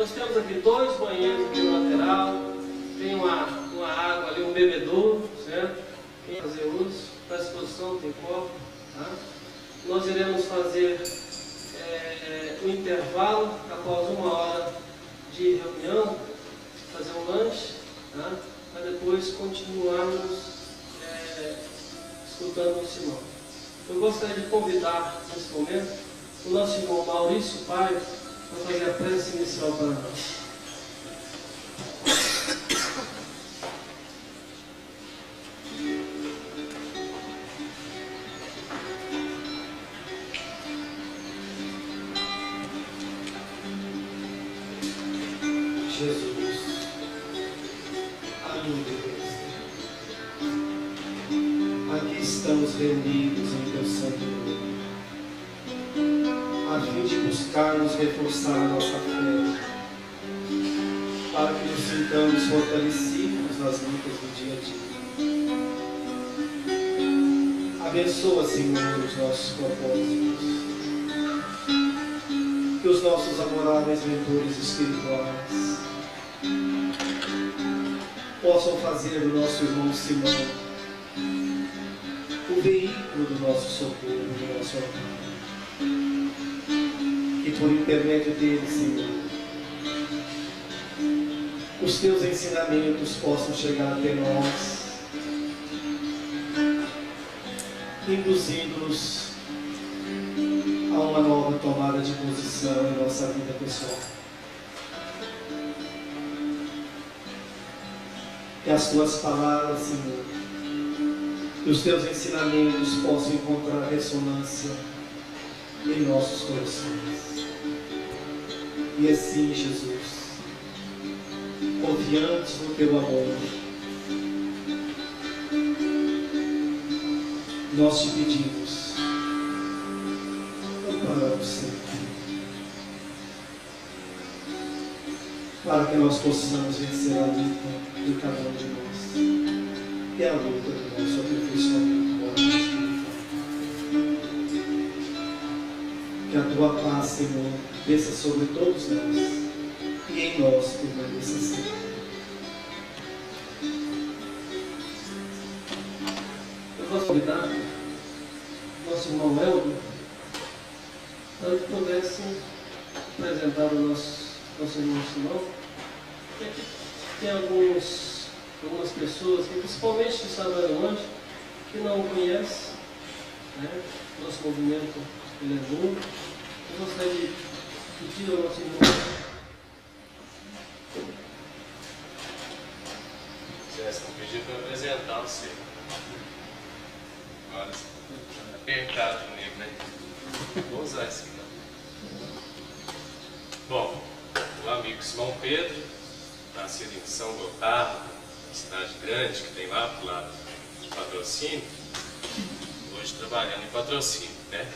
Nós temos aqui dois banheiros aqui no lateral, tem uma água ali, um bebedouro, certo? Quem fazer uso, está à disposição, tem copo. Tá? Nós iremos fazer um intervalo após 1 hora de reunião, fazer um lanche, tá? Para depois continuarmos escutando o sermão. Eu gostaria de convidar nesse momento o nosso irmão Maurício Paio para fazer a prece inicial para nós. Jesus, amigo, aqui estamos reunidos em teu santo nome, a fim de buscarmos reforçar a nossa fé, para que nos sintamos fortalecidos nas lutas do dia a dia. Abençoa, Senhor, os nossos propósitos, que os nossos amoráveis mentores espirituais possam fazer do nosso irmão Simão o veículo do nosso socorro, do nosso amparo. E por intermédio dele, Senhor, os teus ensinamentos possam chegar até nós, induzindo-nos a uma nova tomada de posição em nossa vida pessoal. Que as tuas palavras, Senhor, que os teus ensinamentos possam encontrar ressonância em nossos corações. E assim, Jesus, confiantes no teu amor, nós te pedimos, amparamos sempre, para que nós possamos vencer a luta de cada um de nós, e a luta do nosso aperfeiçoamento moral espiritual. Que a tua paz, Senhor, desça sobre todos nós, e em nós permaneça sempre. Eu vou convidar nosso irmão Helder para que pudesse apresentar o nosso irmão Simão. Tem algumas pessoas, principalmente que estão longe, que não o conhecem, né? Nosso movimento ele é novo. Eu gostaria de pedir ao nosso irmão. Vocês vão pedir para eu apresentar você. Olha, apertado comigo, né? Vou usar esse aqui, não. Bom, o amigo Simão Pedro, nascido em São Gotardo, cidade grande que tem lá pro lado de Patrocínio, hoje trabalhando em Patrocínio, né?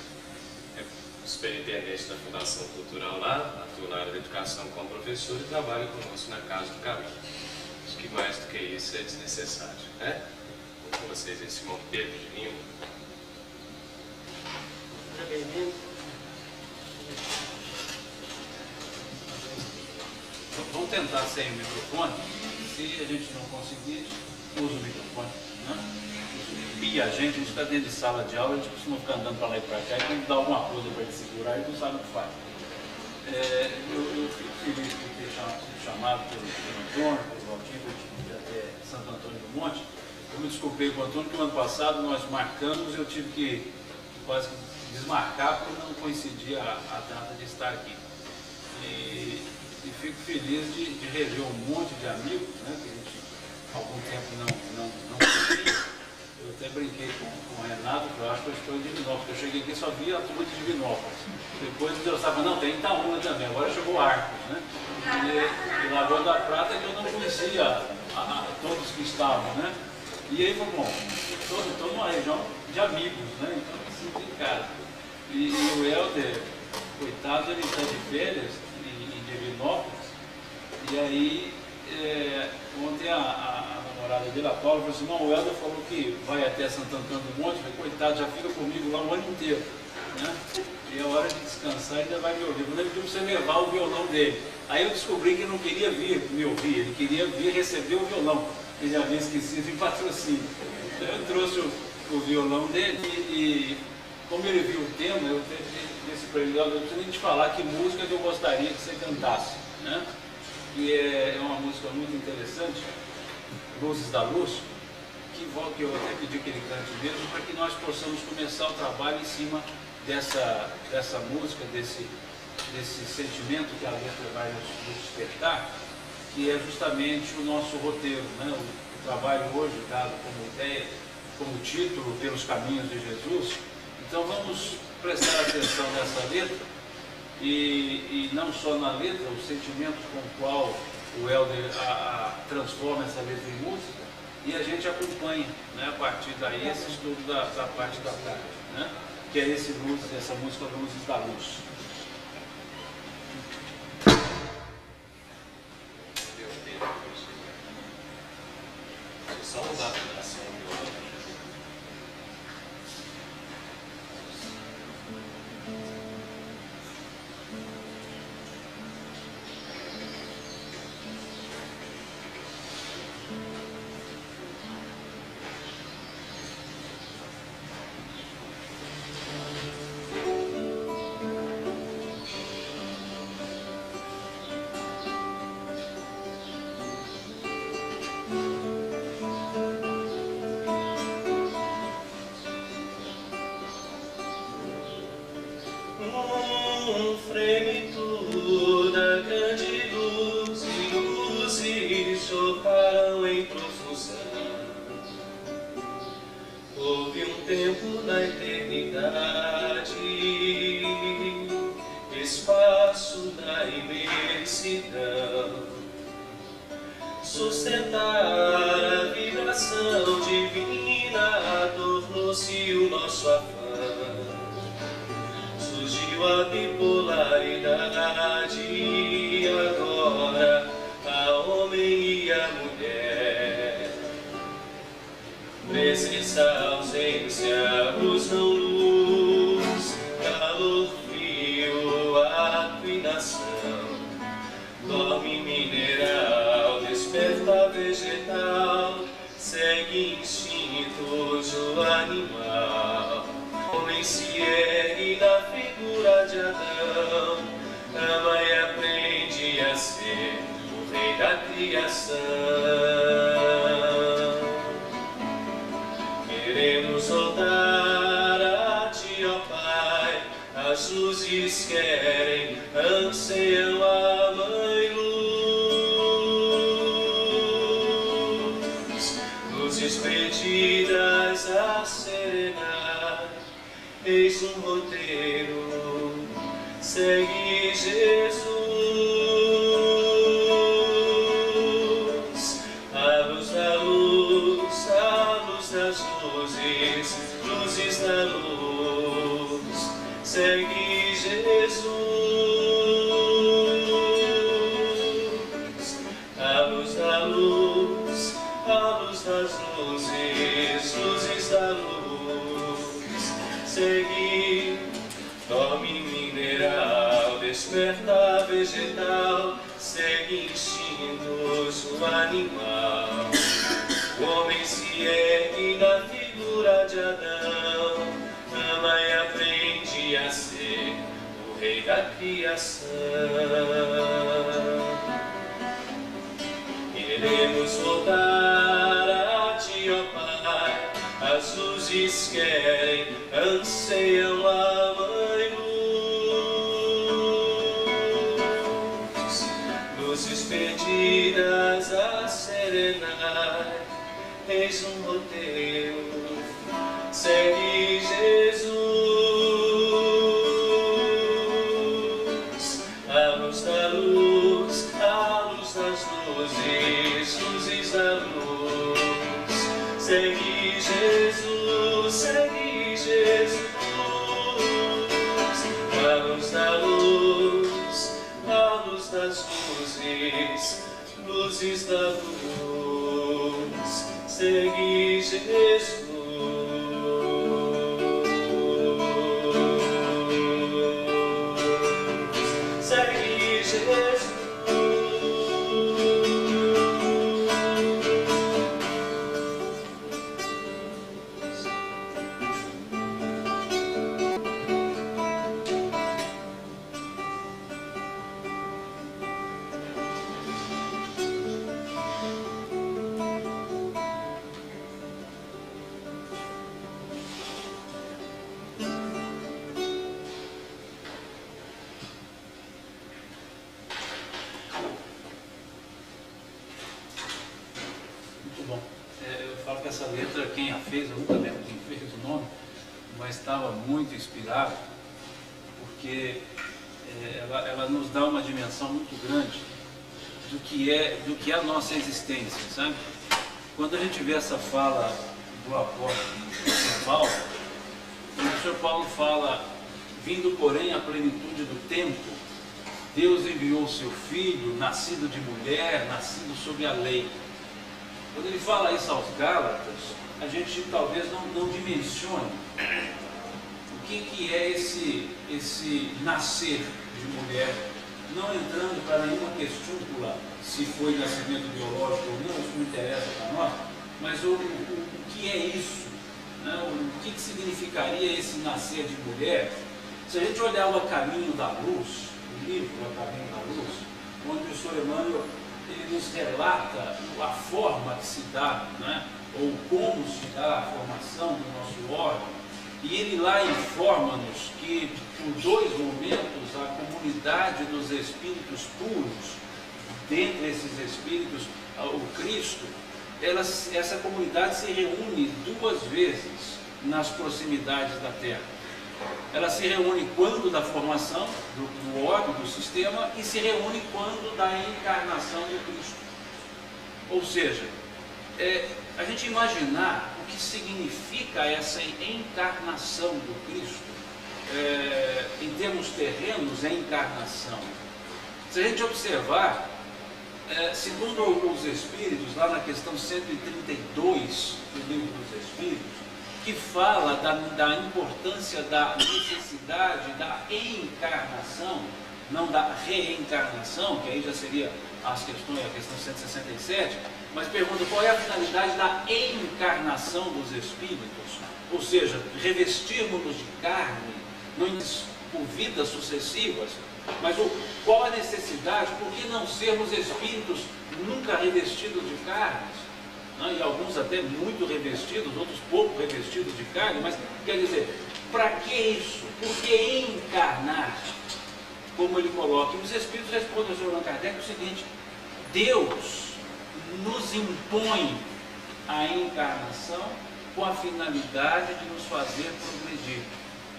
É superintendente da Fundação Cultural lá, atua na área da educação como professor e trabalha conosco na Casa do Caminho. Acho que mais do que isso é desnecessário, né? Vou com vocês esse Simão Pedro de Lima. Seja bem-vindo. Vamos tentar sem o microfone. Se a gente não conseguir, usa o microfone. Né? E a gente fica dentro de sala de aula, a gente costuma ficar andando para lá e para cá, e tem que dar alguma coisa para ele segurar e não sabe o que faz. Eu fico feliz de ter sido chamado pelo Antônio, pelo Valtinho, pelo time até Santo Antônio do Monte. Eu me desculpei com o Antônio que no ano passado nós marcamos e eu tive que quase que desmarcar porque não coincidia a data de estar aqui. E fico feliz de rever um monte de amigos, né, que a gente há algum tempo não conhecia. Eu até brinquei com o Renato, que eu acho que eu estou em Divinópolis. Eu cheguei aqui e só via a turma de Divinópolis. Depois eu estava, não, tem Itaúna também, agora chegou Arcos, né? E Lagoa da Prata que eu não conhecia todos que estavam, né? E aí foi bom, estou numa região de amigos, né? Então assim tem cara. E o Helder, coitado, ele está de férias em Divinópolis, e aí ontem a namorada dele, a Paula, falou assim, não, o Helder falou que vai até Santo Antônio do Monte, falei, coitado, já fica comigo lá o ano inteiro, né? E é hora de descansar e ainda vai me ouvir. Quando ele pediu para você levar o violão dele, aí eu descobri que ele não queria vir me ouvir, ele queria vir receber o violão. ele havia esquecido em Patrocínio. Então eu trouxe o violão dele e como ele viu o tema, eu disse para ele, eu preciso nem te falar que música que eu gostaria que você cantasse, né? E é uma música muito interessante, Luzes da Luz, que eu até pedi que ele cante mesmo, para que nós possamos começar o trabalho em cima dessa música, desse sentimento que a letra vai nos despertar, que é justamente o nosso roteiro, né? O trabalho hoje dado como ideia, como título, Pelos Caminhos de Jesus. Então vamos prestar atenção nessa letra e não só na letra, o sentimento com o qual o Helder transforma essa letra em música, e a gente acompanha, né, a partir daí esse estudo da parte da tarde, né, que é essa música Luzes da Luz. Só usar a vibração do outro. Frêmito da grande luz e luzes chocaram em profusão. Houve um tempo na eternidade, espaço da imensidão, sustentar a vibração divina tornou-se o nosso afã. Surgiu a bipolaridade, agora a homem e a mulher. Presença, ausência, luz, não luz, calor, frio, ato e nação. Dorme mineral, desperta vegetal, segue instintos o animal. Homem se ergue na figura de Adão, ama e aprende a ser o rei da criação. Queremos voltar a ti, ó Pai, as luzes querem, anseiam a Mãe Luz. Luzes perdidas a serenar, eis um roteiro, segue Jesus. A luz da luz, a luz das luzes, luzes da luz, segue Jesus. A luz da luz, a luz das luzes, luzes da luz, segue. Dorme mineral, desperta vegetal, segue instintos o animal. O homem se ergue na figura de Adão, ama e aprende a ser o rei da criação. Queremos voltar a ti, ó Pai, as luzes querem, anseiam a Mãe Luz. Luzes perdidas a serenar, eis um roteiro, segue Jesus. A luz da luz, a luz das luzes, luzes da luz, segue Jesus, segue Jesus. A luz da luz, a luz das luzes, luzes da luz, segue Jesus. Segue Jesus. letra, quem a fez, eu nunca lembro quem fez o nome, mas estava muito inspirado, porque ela nos dá uma dimensão muito grande do que é a nossa existência, sabe? Quando a gente vê essa fala do apóstolo São Paulo, o Sr. Paulo fala: vindo porém à plenitude do tempo, Deus enviou o seu Filho, nascido de mulher, nascido sob a lei. Quando ele fala isso aos Gálatas, a gente talvez não dimensione o que é esse nascer de mulher, não entrando para nenhuma questúncula se foi nascimento biológico ou não, isso não interessa para nós, mas o que é isso? Né? O que significaria esse nascer de mulher? Se a gente olhar o A Caminho da Luz, o livro A Caminho da Luz, onde o Sr. Emmanuel ele nos relata a forma que se dá, né? Ou como se dá a formação do nosso órgão, e ele lá informa-nos que por 2 momentos a comunidade dos espíritos puros, dentre esses espíritos, o Cristo, essa comunidade se reúne 2 vezes nas proximidades da Terra. Ela se reúne quando da formação do órgão, do sistema, e se reúne quando da encarnação do Cristo. Ou seja, a gente imaginar o que significa essa encarnação do Cristo, em termos terrenos, é encarnação. Se a gente observar, segundo os Espíritos, lá na questão 132 do Livro dos Espíritos, que fala da importância da necessidade da encarnação, não da reencarnação, que aí já seria a questão 167, mas pergunta qual é a finalidade da encarnação dos espíritos, ou seja, revestirmos-nos de carne, não por vidas sucessivas, mas qual a necessidade, por que não sermos espíritos nunca revestidos de carnes? E alguns até muito revestidos, outros pouco revestidos de carne, mas quer dizer, para que isso? Por que encarnar? Como ele coloca, e os Espíritos respondem ao Sr. Allan Kardec o seguinte: Deus nos impõe a encarnação com a finalidade de nos fazer progredir.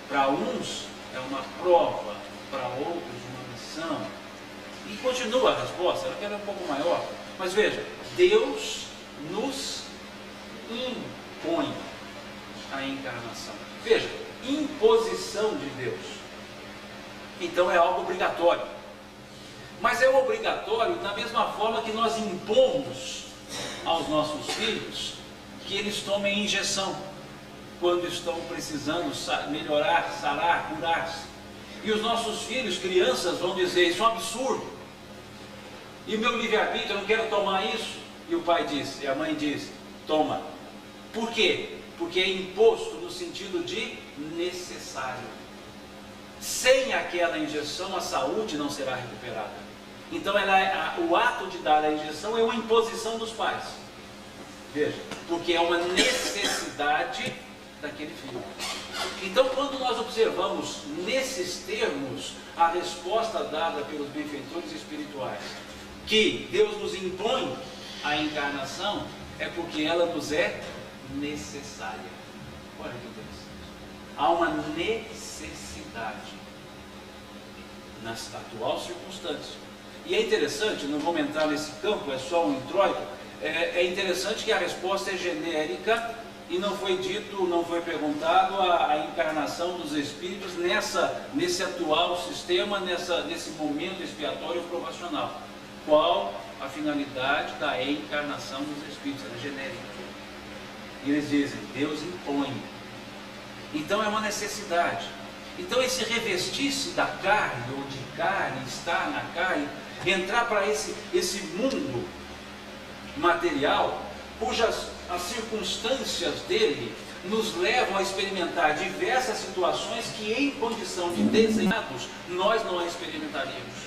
Para uns é uma prova, para outros uma missão. E continua a resposta, ela quer um pouco maior, mas veja, Deus nos impõe a encarnação. Veja, imposição de Deus. Então é algo obrigatório. Mas é obrigatório da mesma forma que nós impomos aos nossos filhos que eles tomem injeção quando estão precisando melhorar, sarar, curar-se. E os nossos filhos, crianças, vão dizer: isso é um absurdo. E o meu livre-arbítrio, eu não quero tomar isso. E o pai diz, e a mãe diz: toma. Por quê? Porque é imposto no sentido de necessário. Sem aquela injeção, a saúde não será recuperada. Então, o ato de dar a injeção é uma imposição dos pais. Veja, porque é uma necessidade daquele filho. Então, quando nós observamos nesses termos a resposta dada pelos benfeitores espirituais, que Deus nos impõe a encarnação, é porque ela nos é necessária. Olha que interessante. Há uma necessidade nas atual circunstância. E é interessante, não vamos entrar nesse campo, é só um introito, é interessante que a resposta é genérica e não foi dito, não foi perguntado a encarnação dos espíritos nesse atual sistema, nesse momento expiatório provacional. Qual a finalidade da encarnação dos espíritos? Ela é genérica. E eles dizem: Deus impõe. Então é uma necessidade. Então esse revestir-se da carne, ou de carne, estar na carne, entrar para esse mundo material, cujas as circunstâncias dele nos levam a experimentar diversas situações que em condição de desenhados nós não a experimentaríamos.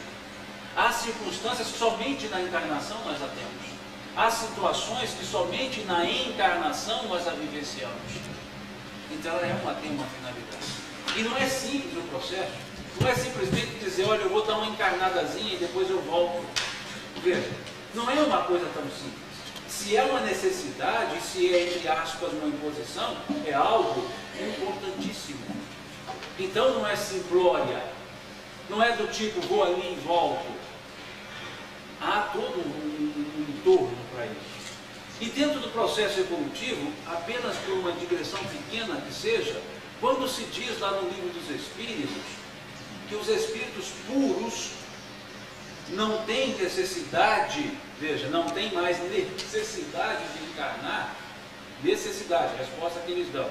Há circunstâncias que somente na encarnação nós a temos. Há situações que somente na encarnação nós a vivenciamos. Então ela tem uma finalidade. E não é simples o processo. Não é simplesmente dizer: olha, eu vou dar uma encarnadazinha e depois eu volto. Veja, não é uma coisa tão simples. Se é uma necessidade, se é, entre aspas, uma imposição, é algo importantíssimo. Então não é simplória, não é do tipo vou ali e volto. Há todo um entorno para isso. E dentro do processo evolutivo, apenas por uma digressão pequena que seja, quando se diz lá no livro dos Espíritos, que os espíritos puros não têm necessidade, veja, não tem mais necessidade de encarnar, necessidade, resposta que eles dão.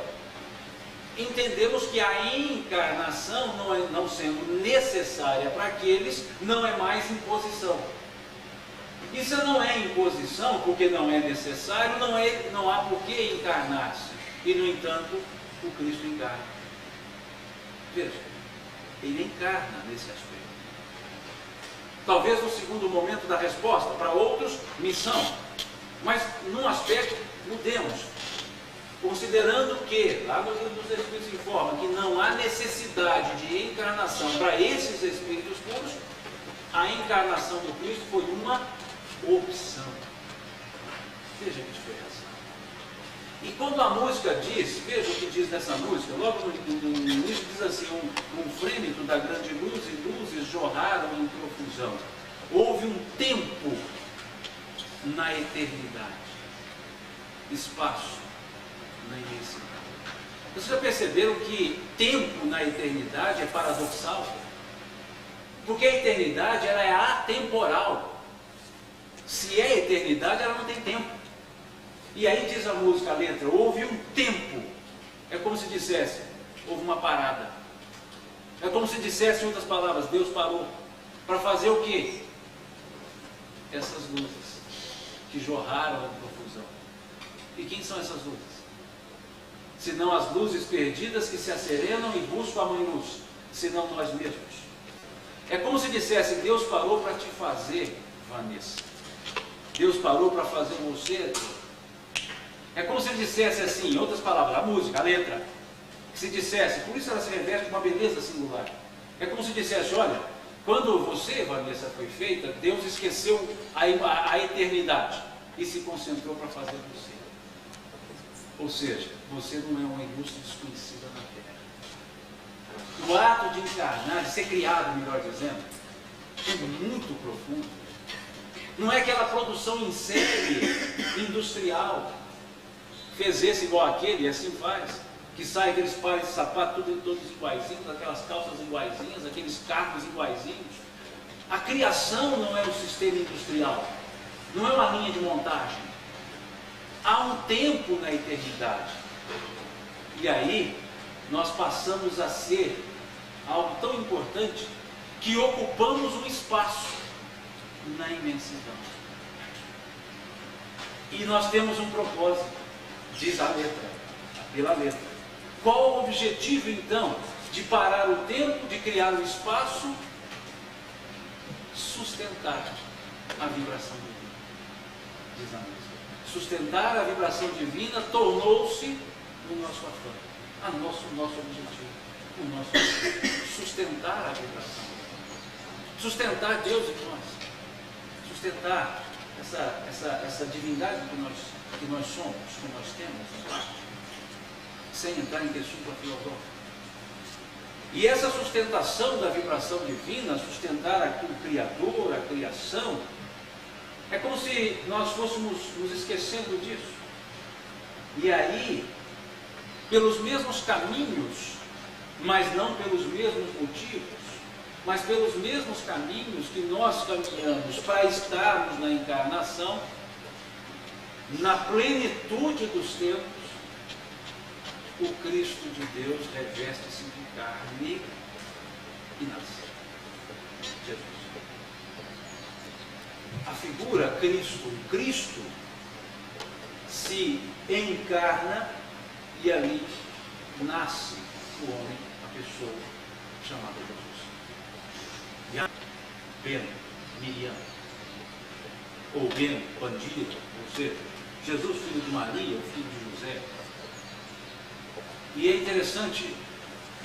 Entendemos que a encarnação, não sendo necessária para aqueles, não é mais imposição. E se não é imposição, porque não é necessário, não há por que encarnar-se. E, no entanto, o Cristo encarna. Veja, ele encarna nesse aspecto. Talvez no segundo momento da resposta, para outros, missão. Mas, num aspecto, mudemos. Considerando que, lá no livro dos Espíritos informa que não há necessidade de encarnação para esses espíritos puros, a encarnação do Cristo foi uma opção. Veja que diferença. E quando a música diz, veja o que diz nessa música, logo no início diz assim, um frêmito da grande luz e luzes jorraram em profusão. Houve um tempo na eternidade, espaço na imensidade. Vocês já perceberam que tempo na eternidade é paradoxal? Porque a eternidade ela é atemporal. Se é eternidade, ela não tem tempo. E aí diz a música, a letra, houve um tempo. É como se dissesse, houve uma parada. É como se dissesse, em outras palavras, Deus parou. Para fazer o quê? Essas luzes que jorraram em profusão. E quem são essas luzes? Senão as luzes perdidas que se acerenam e buscam a mãe luz, senão nós mesmos. É como se dissesse, Deus parou para te fazer, Vanessa. Deus parou para fazer você. É como se dissesse assim, em outras palavras, a música, a letra, que se dissesse, por isso ela se reveste de uma beleza singular. É como se dissesse, olha, quando você, Vanessa, foi feita, Deus esqueceu a eternidade e se concentrou para fazer você. Ou seja, você não é uma ilustre desconhecida na Terra. O ato de encarnar, de ser criado, melhor dizendo, é muito profundo. Não é aquela produção em série industrial, fez esse igual aquele e assim faz, que sai aqueles pares de sapato todos iguaizinhos, aquelas calças iguaizinhas, aqueles carros iguaizinhos. A criação não é um sistema industrial, não é uma linha de montagem. Há um tempo na eternidade. E aí, nós passamos a ser algo tão importante que ocupamos um espaço na imensidão. E nós temos um propósito, diz a letra, pela letra. Qual o objetivo, então, de parar o tempo, de criar o espaço? Sustentar a vibração divina, diz a música. Sustentar a vibração divina tornou-se o nosso afã, o nosso objetivo, o nosso objetivo. Sustentar a vibração, sustentar Deus em nós, sustentar essa divindade que nós somos, que nós temos, sem entrar em questão filosófica. E essa sustentação da vibração divina, sustentar o Criador, a criação, é como se nós fôssemos nos esquecendo disso. E aí, pelos mesmos caminhos, mas não pelos mesmos motivos, mas pelos mesmos caminhos que nós caminhamos para estarmos na encarnação, na plenitude dos tempos, o Cristo de Deus reveste-se de carne e nasce. Jesus. A figura Cristo se encarna e ali nasce o homem, a pessoa chamada Jesus. Ben, Miriam, ou Ben, bandido, ou seja, Jesus, filho de Maria, o filho de José. E é interessante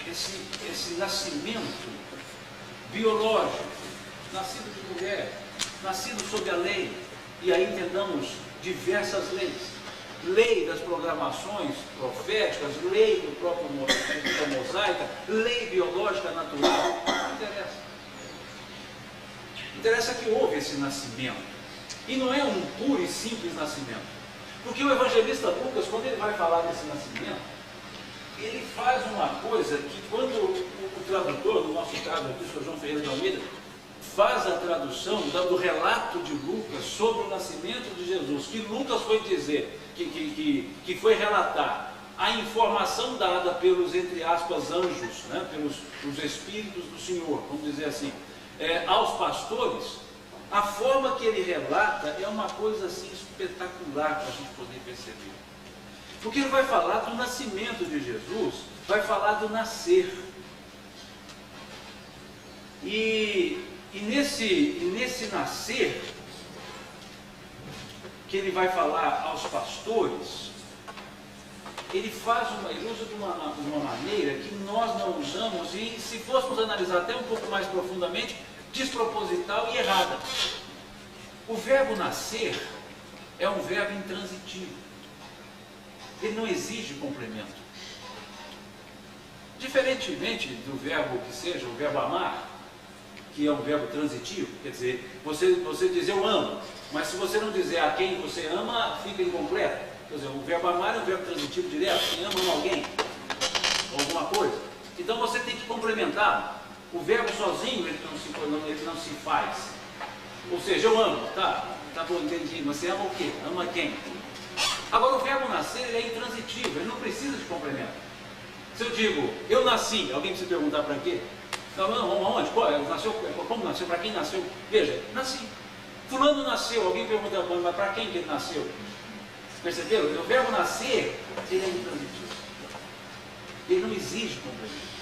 esse nascimento biológico, nascido de mulher, nascido sob a lei, e aí entendamos diversas leis. Lei das programações proféticas, lei do próprio da mosaica, lei biológica natural. Não interessa. Interessa que houve esse nascimento. E não é um puro e simples nascimento. Porque o evangelista Lucas, quando ele vai falar desse nascimento, ele faz uma coisa que quando o tradutor, no nosso caso aqui, o Sr. João Ferreira de Almeida, faz a tradução do relato de Lucas sobre o nascimento de Jesus, que Lucas foi dizer, que foi relatar a informação dada pelos, entre aspas, anjos, né, pelos os espíritos do Senhor, vamos dizer assim, aos pastores. A forma que ele relata é uma coisa assim espetacular para a gente poder perceber. Porque ele vai falar do nascimento de Jesus, vai falar do nascer. E nesse nascer, que ele vai falar aos pastores, ele usa de uma maneira que nós não usamos, e se fôssemos analisar até um pouco mais profundamente, desproposital e errada. O verbo nascer é um verbo intransitivo. Ele não exige complemento. Diferentemente do verbo que seja, o verbo amar, que é um verbo transitivo, quer dizer, você diz eu amo, mas se você não dizer a quem você ama, fica incompleto. Quer dizer, o verbo amar é um verbo transitivo direto, quem ama alguém, ou alguma coisa. Então você tem que complementar. O verbo sozinho, ele não se faz. Ou seja, eu amo, tá bom, entendi, mas você ama o quê? Ama quem? Agora o verbo nascer, ele é intransitivo, ele não precisa de complemento. Se eu digo, eu nasci, alguém precisa perguntar para quê? Não, aonde? Como nasceu? Para quem nasceu? Veja, nasci. Fulano nasceu, alguém pergunta, mas para quem que ele nasceu? Perceberam? O verbo nascer, ele é intransitivo. Ele não exige complemento.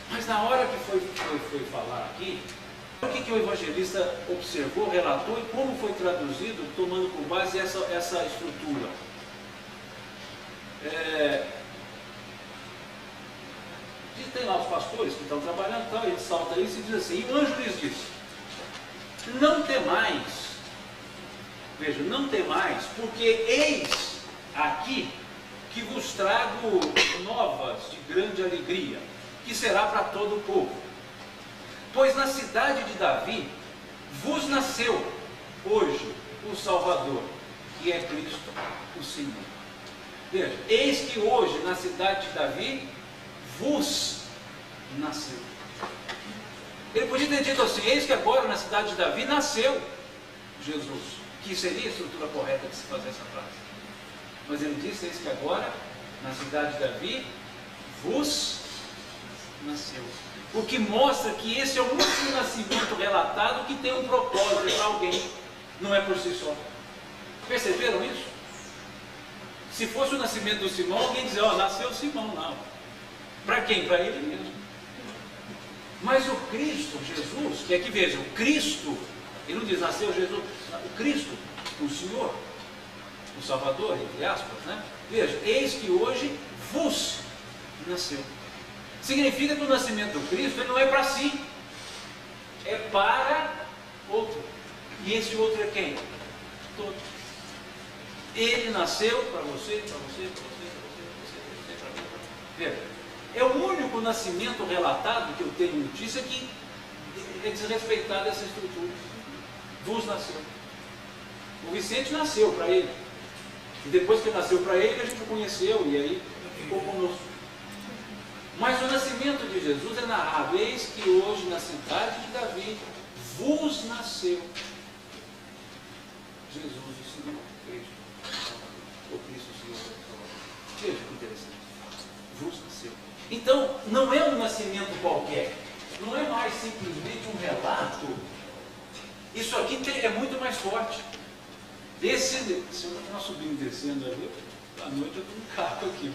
Mas na hora que foi falar aqui, o que o evangelista observou, relatou e como foi traduzido, tomando por base essa estrutura. Tem lá os pastores que estão trabalhando, então ele salta isso e diz assim, e o anjo lhes disse, não temais, veja, não temais, porque eis aqui que vos trago novas de grande alegria, que será para todo o povo. Pois na cidade de Davi vos nasceu hoje o Salvador, que é Cristo o Senhor. Veja, eis que hoje na cidade de Davi vos nasceu. Ele podia ter dito assim, eis que agora na cidade de Davi nasceu Jesus, que seria a estrutura correta de se fazer essa frase. Mas ele disse, eis que agora na cidade de Davi vos nasceu. O que mostra que esse é o único nascimento relatado que tem um propósito para alguém, não é por si só. Perceberam isso? Se fosse o nascimento do Simão, alguém dizia, nasceu Simão, não. Para quem? Para ele mesmo. Mas o Cristo, Jesus, que aqui veja, o Cristo, ele não diz nasceu Jesus, o Cristo, o Senhor, o Salvador, entre aspas, né? Veja, eis que hoje vos nasceu. Significa que o nascimento do Cristo ele não é para si, é para outro. E esse outro é quem? Todos. Ele nasceu para você, para você, para você, para você, para você, para você, para mim. Veja. É o único nascimento relatado que eu tenho notícia que é desrespeitado essa estrutura. Vos nasceu. O Vicente nasceu para ele. E depois que nasceu para ele, a gente o conheceu e aí ficou conosco. Mas o nascimento de Jesus é narrado. Eis que hoje na cidade de Davi vos nasceu Jesus, o Senhor, Cristo, o Cristo, o Senhor. Veja que interessante. Vos nasceu. Então, não é um nascimento qualquer, não é mais simplesmente um relato. Isso aqui é muito mais forte. Se eu nós subimos descendo ali, à noite eu estou no carro aqui,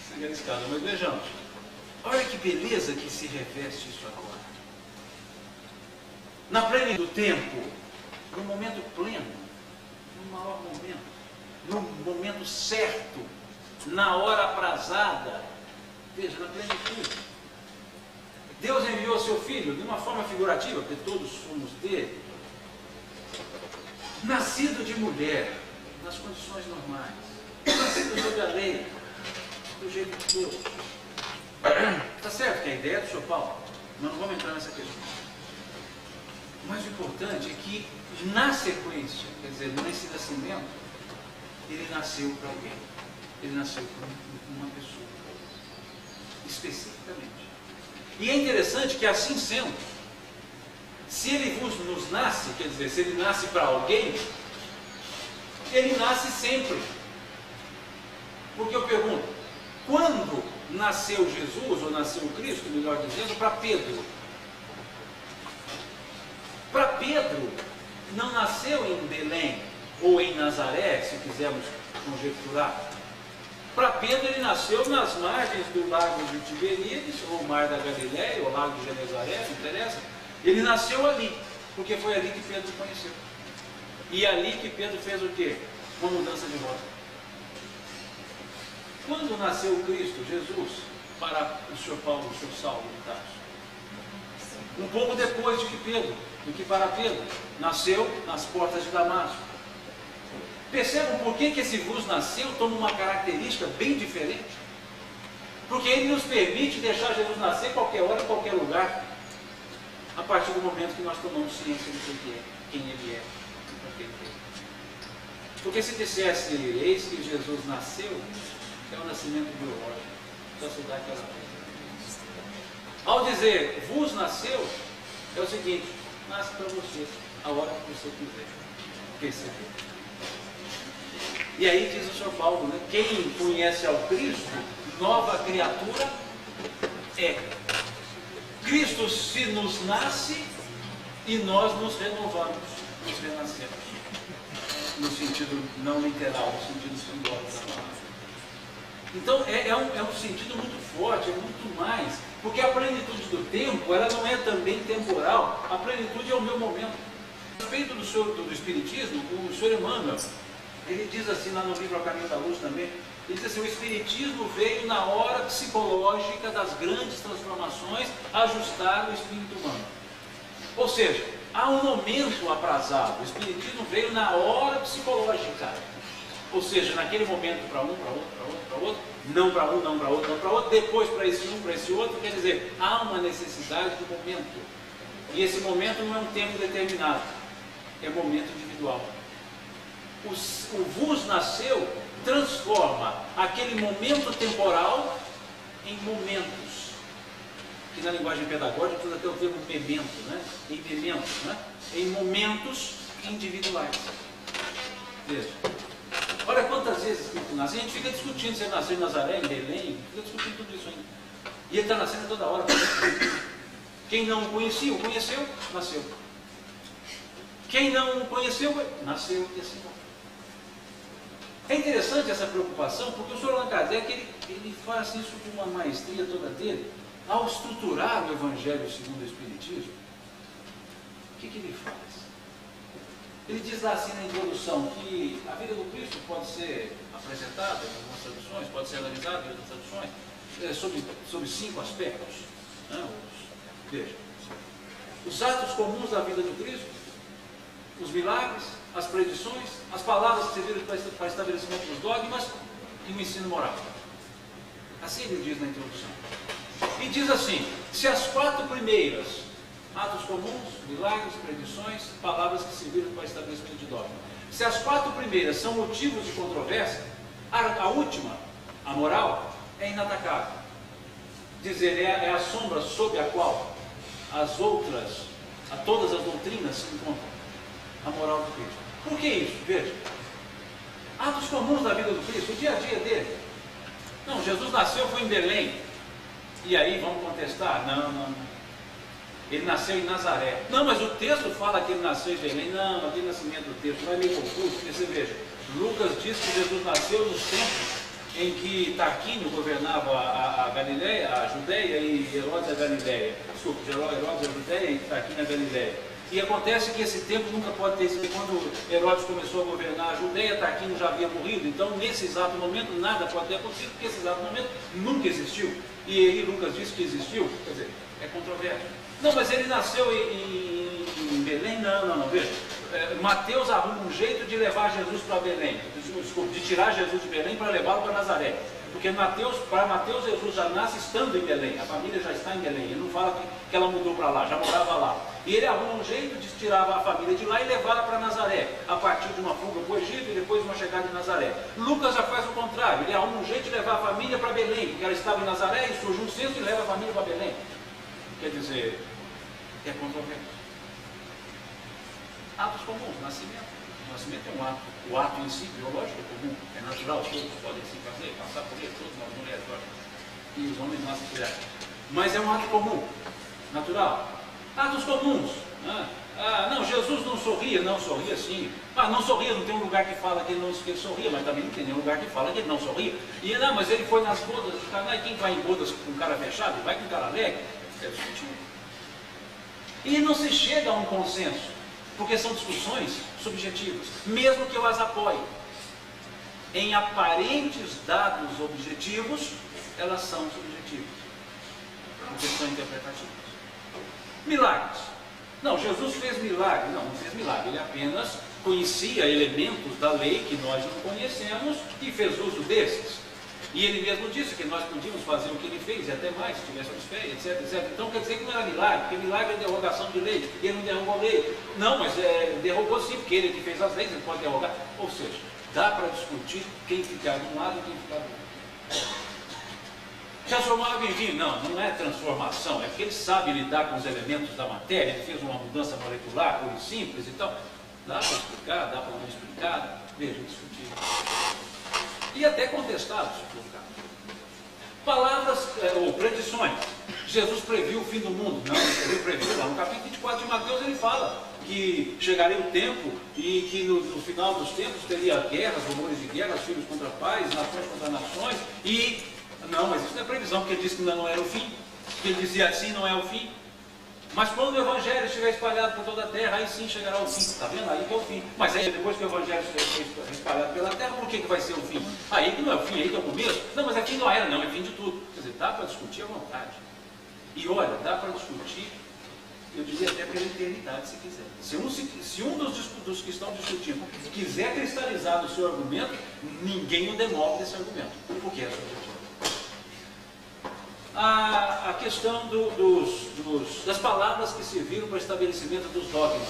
sem a escada, mas vejamos. Olha que beleza que se reveste isso agora. Na plenitude do tempo, no momento pleno, no maior momento, no momento certo, na hora aprazada. Veja, na plenitude. Deus enviou seu Filho de uma forma figurativa, porque todos somos dele. Nascido de mulher, nas condições normais, nascido sob a lei, do jeito de Deus. Está certo que a ideia é do Sr. Paulo, mas não vamos entrar nessa questão. Mas o importante é que, na sequência, quer dizer, nesse nascimento, ele nasceu para alguém. Ele nasceu para uma pessoa, especificamente. E é interessante que, assim sendo, se ele nos nasce, quer dizer, se ele nasce para alguém, ele nasce sempre. Porque eu pergunto, quando nasceu Jesus, ou nasceu Cristo, melhor dizendo, para Pedro? Para Pedro, não nasceu em Belém, ou em Nazaré, se quisermos conjecturar. Para Pedro, ele nasceu nas margens do lago de Tiberíades, ou Mar da Galileia, ou Lago de Genezaré, não interessa. Ele nasceu ali, porque foi ali que Pedro conheceu. E ali que Pedro fez o quê? Uma mudança de rota. Quando nasceu Cristo, Jesus, para o Sr. Paulo, o Sr. Saulo de Tarso? Um pouco depois do que para Pedro, nasceu nas portas de Damasco. Percebam por que esse vos nasceu toma uma característica bem diferente? Porque ele nos permite deixar Jesus nascer qualquer hora, em qualquer lugar, a partir do momento que nós tomamos ciência de quem ele é. Porque se dissesse, eis que Jesus nasceu, é um nascimento biológico, só se dá aquela coisa. Ao dizer, vos nasceu, é o seguinte, nasce para você, a hora que você quiser perceber. E aí diz o Sr. Paulo, né? Quem conhece ao Cristo, nova criatura é. Cristo se nos nasce e nós nos renovamos, nos renascemos. No sentido não literal, no sentido simbólico da palavra. Então é um sentido muito forte, é muito mais, porque a plenitude do tempo, ela não é também temporal, a plenitude é o meu momento. A respeito do Espiritismo, o Sr. Emmanuel, ele diz assim lá no livro A Caminho da Luz também, ele diz assim, o Espiritismo veio na hora psicológica das grandes transformações ajustar o espírito humano. Ou seja, há um momento aprazado, o Espiritismo veio na hora psicológica. Ou seja, naquele momento para um, para outro, para outro, para outro, não para um, não para outro, não para outro, depois para esse um, para esse outro, quer dizer, há uma necessidade do momento. E esse momento não é um tempo determinado, é momento individual. O vos nasceu transforma aquele momento temporal em momentos, que na linguagem pedagógica usa até o termo memento, né? Em mementos, né? Em momentos individuais. Veja, olha quantas vezes Cristo nasce, a gente fica discutindo se ele nasceu em Nazaré, em Belém, fica discutindo tudo isso ainda. E ele está nascendo toda hora. Quem não o conhecia, o conheceu, nasceu. Quem não o conheceu, nasceu e assim vai. É interessante essa preocupação, porque o Sr. Allan Kardec, ele faz isso com uma maestria toda dele, ao estruturar o Evangelho segundo o Espiritismo. O que ele faz? Ele diz lá assim na introdução que a vida do Cristo pode ser apresentada em algumas traduções, pode ser analisada em outras traduções, sobre 5 aspectos. Né? Veja, os atos comuns da vida do Cristo, os milagres, as predições, as palavras que serviram para estabelecimento dos dogmas e o ensino moral. Assim ele diz na introdução. E diz assim, se as 4 primeiras, atos comuns, milagres, predições, palavras que serviram para estabelecimento de dogma, se as 4 primeiras são motivos de controvérsia, a última, a moral, é inatacável. Dizer, é a sombra sob a qual as outras, todas as doutrinas se encontram. A moral do Cristo. Por que isso? Veja. Atos comuns da vida do Cristo, o dia a dia dele. Não, Jesus nasceu, foi em Belém. E aí vamos contestar? Não. Ele nasceu em Nazaré. Não, mas o texto fala que ele nasceu em Belém. Não, aquele nascimento do texto não é meio confuso, porque você veja, Lucas diz que Jesus nasceu nos tempos em que Tarquínio governava a Galileia, a Judéia e Herodes a Galileia. Desculpa, Herodes a Judéia e Tarquínio a Galileia. E acontece que esse tempo nunca pode ter sido quando Herodes começou a governar a Judéia, Tarquínio já havia morrido, então nesse exato momento nada pode ter acontecido, porque esse exato momento nunca existiu. E aí Lucas diz que existiu, quer dizer, é controverso. Não, mas ele nasceu em Belém? Não, veja. Mateus arruma um jeito de levar Jesus para Belém, desculpa, de tirar Jesus de Belém para levá-lo para Nazaré. Porque para Mateus, Jesus já nasce estando em Belém, a família já está em Belém, ele não fala que ela mudou para lá, já morava lá. E ele arruma um jeito de tirar a família de lá e levá-la para Nazaré, a partir de uma fuga para o Egito e depois uma chegada em Nazaré. Lucas já faz o contrário, ele arruma um jeito de levar a família para Belém, porque ela estava em Nazaré e surge um censo e leva a família para Belém. Quer dizer, é controverso. Atos comuns, nascimento. O nascimento é um ato. O ato em si, biológico, é comum, é natural, todos podem se fazer, passar por ele, todos nós mulheres, e os homens nascem criados. Mas é um ato comum, natural. Atos comuns. Né? Não, Jesus não sorria sim. Não sorria, não tem um lugar que fala que ele sorria, mas também não tem nenhum lugar que fala que ele não sorria. E não, mas ele foi nas bodas de Caná, e quem vai em bodas com cara fechado, vai com cara alegre. É discutir. E não se chega a um consenso, porque são discussões subjetivas, mesmo que eu as apoie. Em aparentes dados objetivos, elas são subjetivas, porque são interpretativas. Milagres. Não, Jesus fez milagre. Não fez milagre. Ele apenas conhecia elementos da lei que nós não conhecemos e fez uso desses. E ele mesmo disse que nós podíamos fazer o que ele fez, e até mais, se tivéssemos fé, etc, etc. Então quer dizer que não era milagre, porque milagre é derrogação de lei, e ele não derrubou a lei. Não, mas derrubou sim, porque ele que fez as leis, ele pode derrogar. Ou seja, dá para discutir quem ficar de um lado e quem ficar do outro. Transformava em vinho? Não é transformação, é porque ele sabe lidar com os elementos da matéria, ele fez uma mudança molecular, pura e simples e tal. Dá para explicar, dá para não explicar, veja, discutir. E até contestado, se for o caso. Palavras ou predições. Jesus previu o fim do mundo. Não, ele previu lá no capítulo 24 de Mateus, ele fala que chegaria o tempo e que no final dos tempos teria guerras, rumores de guerras, filhos contra pais, nações contra nações. E não, mas isso não é previsão, porque ele disse que ainda não era o fim, que ele dizia assim, não é o fim. Mas quando o Evangelho estiver espalhado por toda a terra, aí sim chegará o fim. Está vendo? Aí que é o fim. Mas aí depois que o Evangelho estiver espalhado pela terra, por que vai ser o fim? Aí que não é o fim, aí que é o começo. Não, mas aqui não era, não, é fim de tudo. Quer dizer, dá para discutir à vontade. E olha, dá para discutir, eu diria até pela eternidade, se quiser. Se um dos que estão discutindo quiser cristalizar o seu argumento, ninguém o demove desse argumento. Porque é subjetivo. A questão das palavras que serviram para o estabelecimento dos dogmas.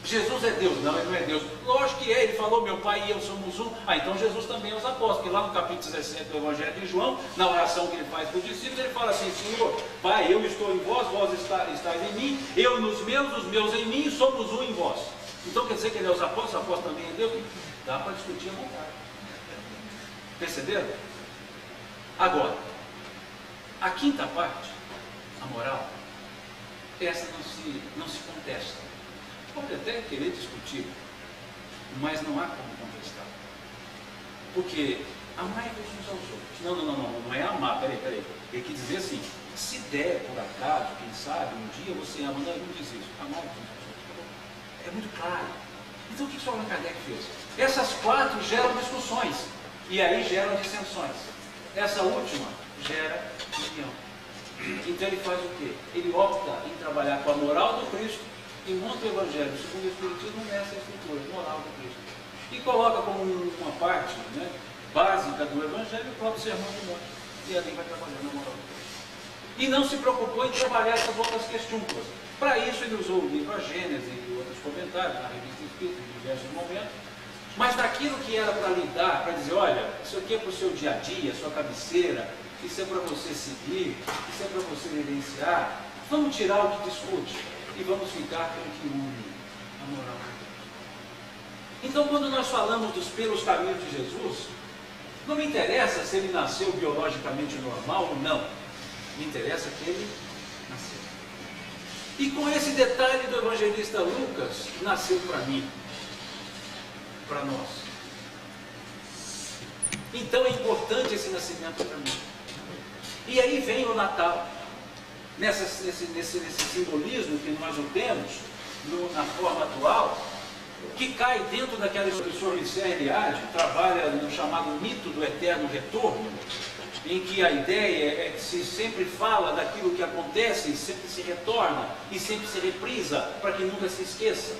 Jesus é Deus? Não, ele não é Deus. Lógico que é, ele falou, meu pai e eu somos um. Então Jesus também é os apóstolos, porque lá no capítulo 17 do Evangelho de João, na oração que ele faz para os discípulos, ele fala assim, Senhor, Pai, eu estou em vós, vós estáis em mim, eu nos meus, os meus em mim, somos um em vós. Então quer dizer que ele é os apóstolos também é Deus? Dá para discutir à vontade. Perceberam? Agora, a quinta parte, a moral, essa não se contesta. Pode até querer discutir, mas não há como contestar. Porque amai-vos uns aos outros. Não é amar, peraí. Ele quer dizer assim, se der por acaso, quem sabe, um dia você ama, não diz isso. Amai-vos uns aos outros. É muito claro. Então o que o Allan Kardec fez? Essas quatro geram discussões, e aí geram dissensões. Essa última gera união. Então ele faz o quê? Ele opta em trabalhar com a moral do Cristo e monta o Evangelho segundo o Espiritismo nessa estrutura, moral do Cristo. E coloca como uma parte básica do Evangelho o próprio Sermão do Monte. E ali vai trabalhando a moral do Cristo. E não se preocupou em trabalhar essas outras questões. Para isso ele usou o livro A Gênese e outros comentários na Revista Espírita em diversos momentos. Mas daquilo que era para lidar, para dizer, olha, isso aqui é para o seu dia a dia, sua cabeceira, isso é para você seguir, isso é para você vivenciar. Vamos tirar o que discute e vamos ficar com o que une, a moral. Então, quando nós falamos dos pelos caminhos de Jesus, não me interessa se ele nasceu biologicamente normal ou não. Me interessa que ele nasceu. E com esse detalhe do evangelista Lucas, nasceu para mim, para nós. Então é importante esse nascimento para mim. E aí vem o Natal, nesse simbolismo que nós o temos na forma atual, que cai dentro daquela que o professor Michel Eliade trabalha no chamado mito do eterno retorno, em que a ideia é que se sempre fala daquilo que acontece, sempre se retorna e sempre se reprisa, para que nunca se esqueça.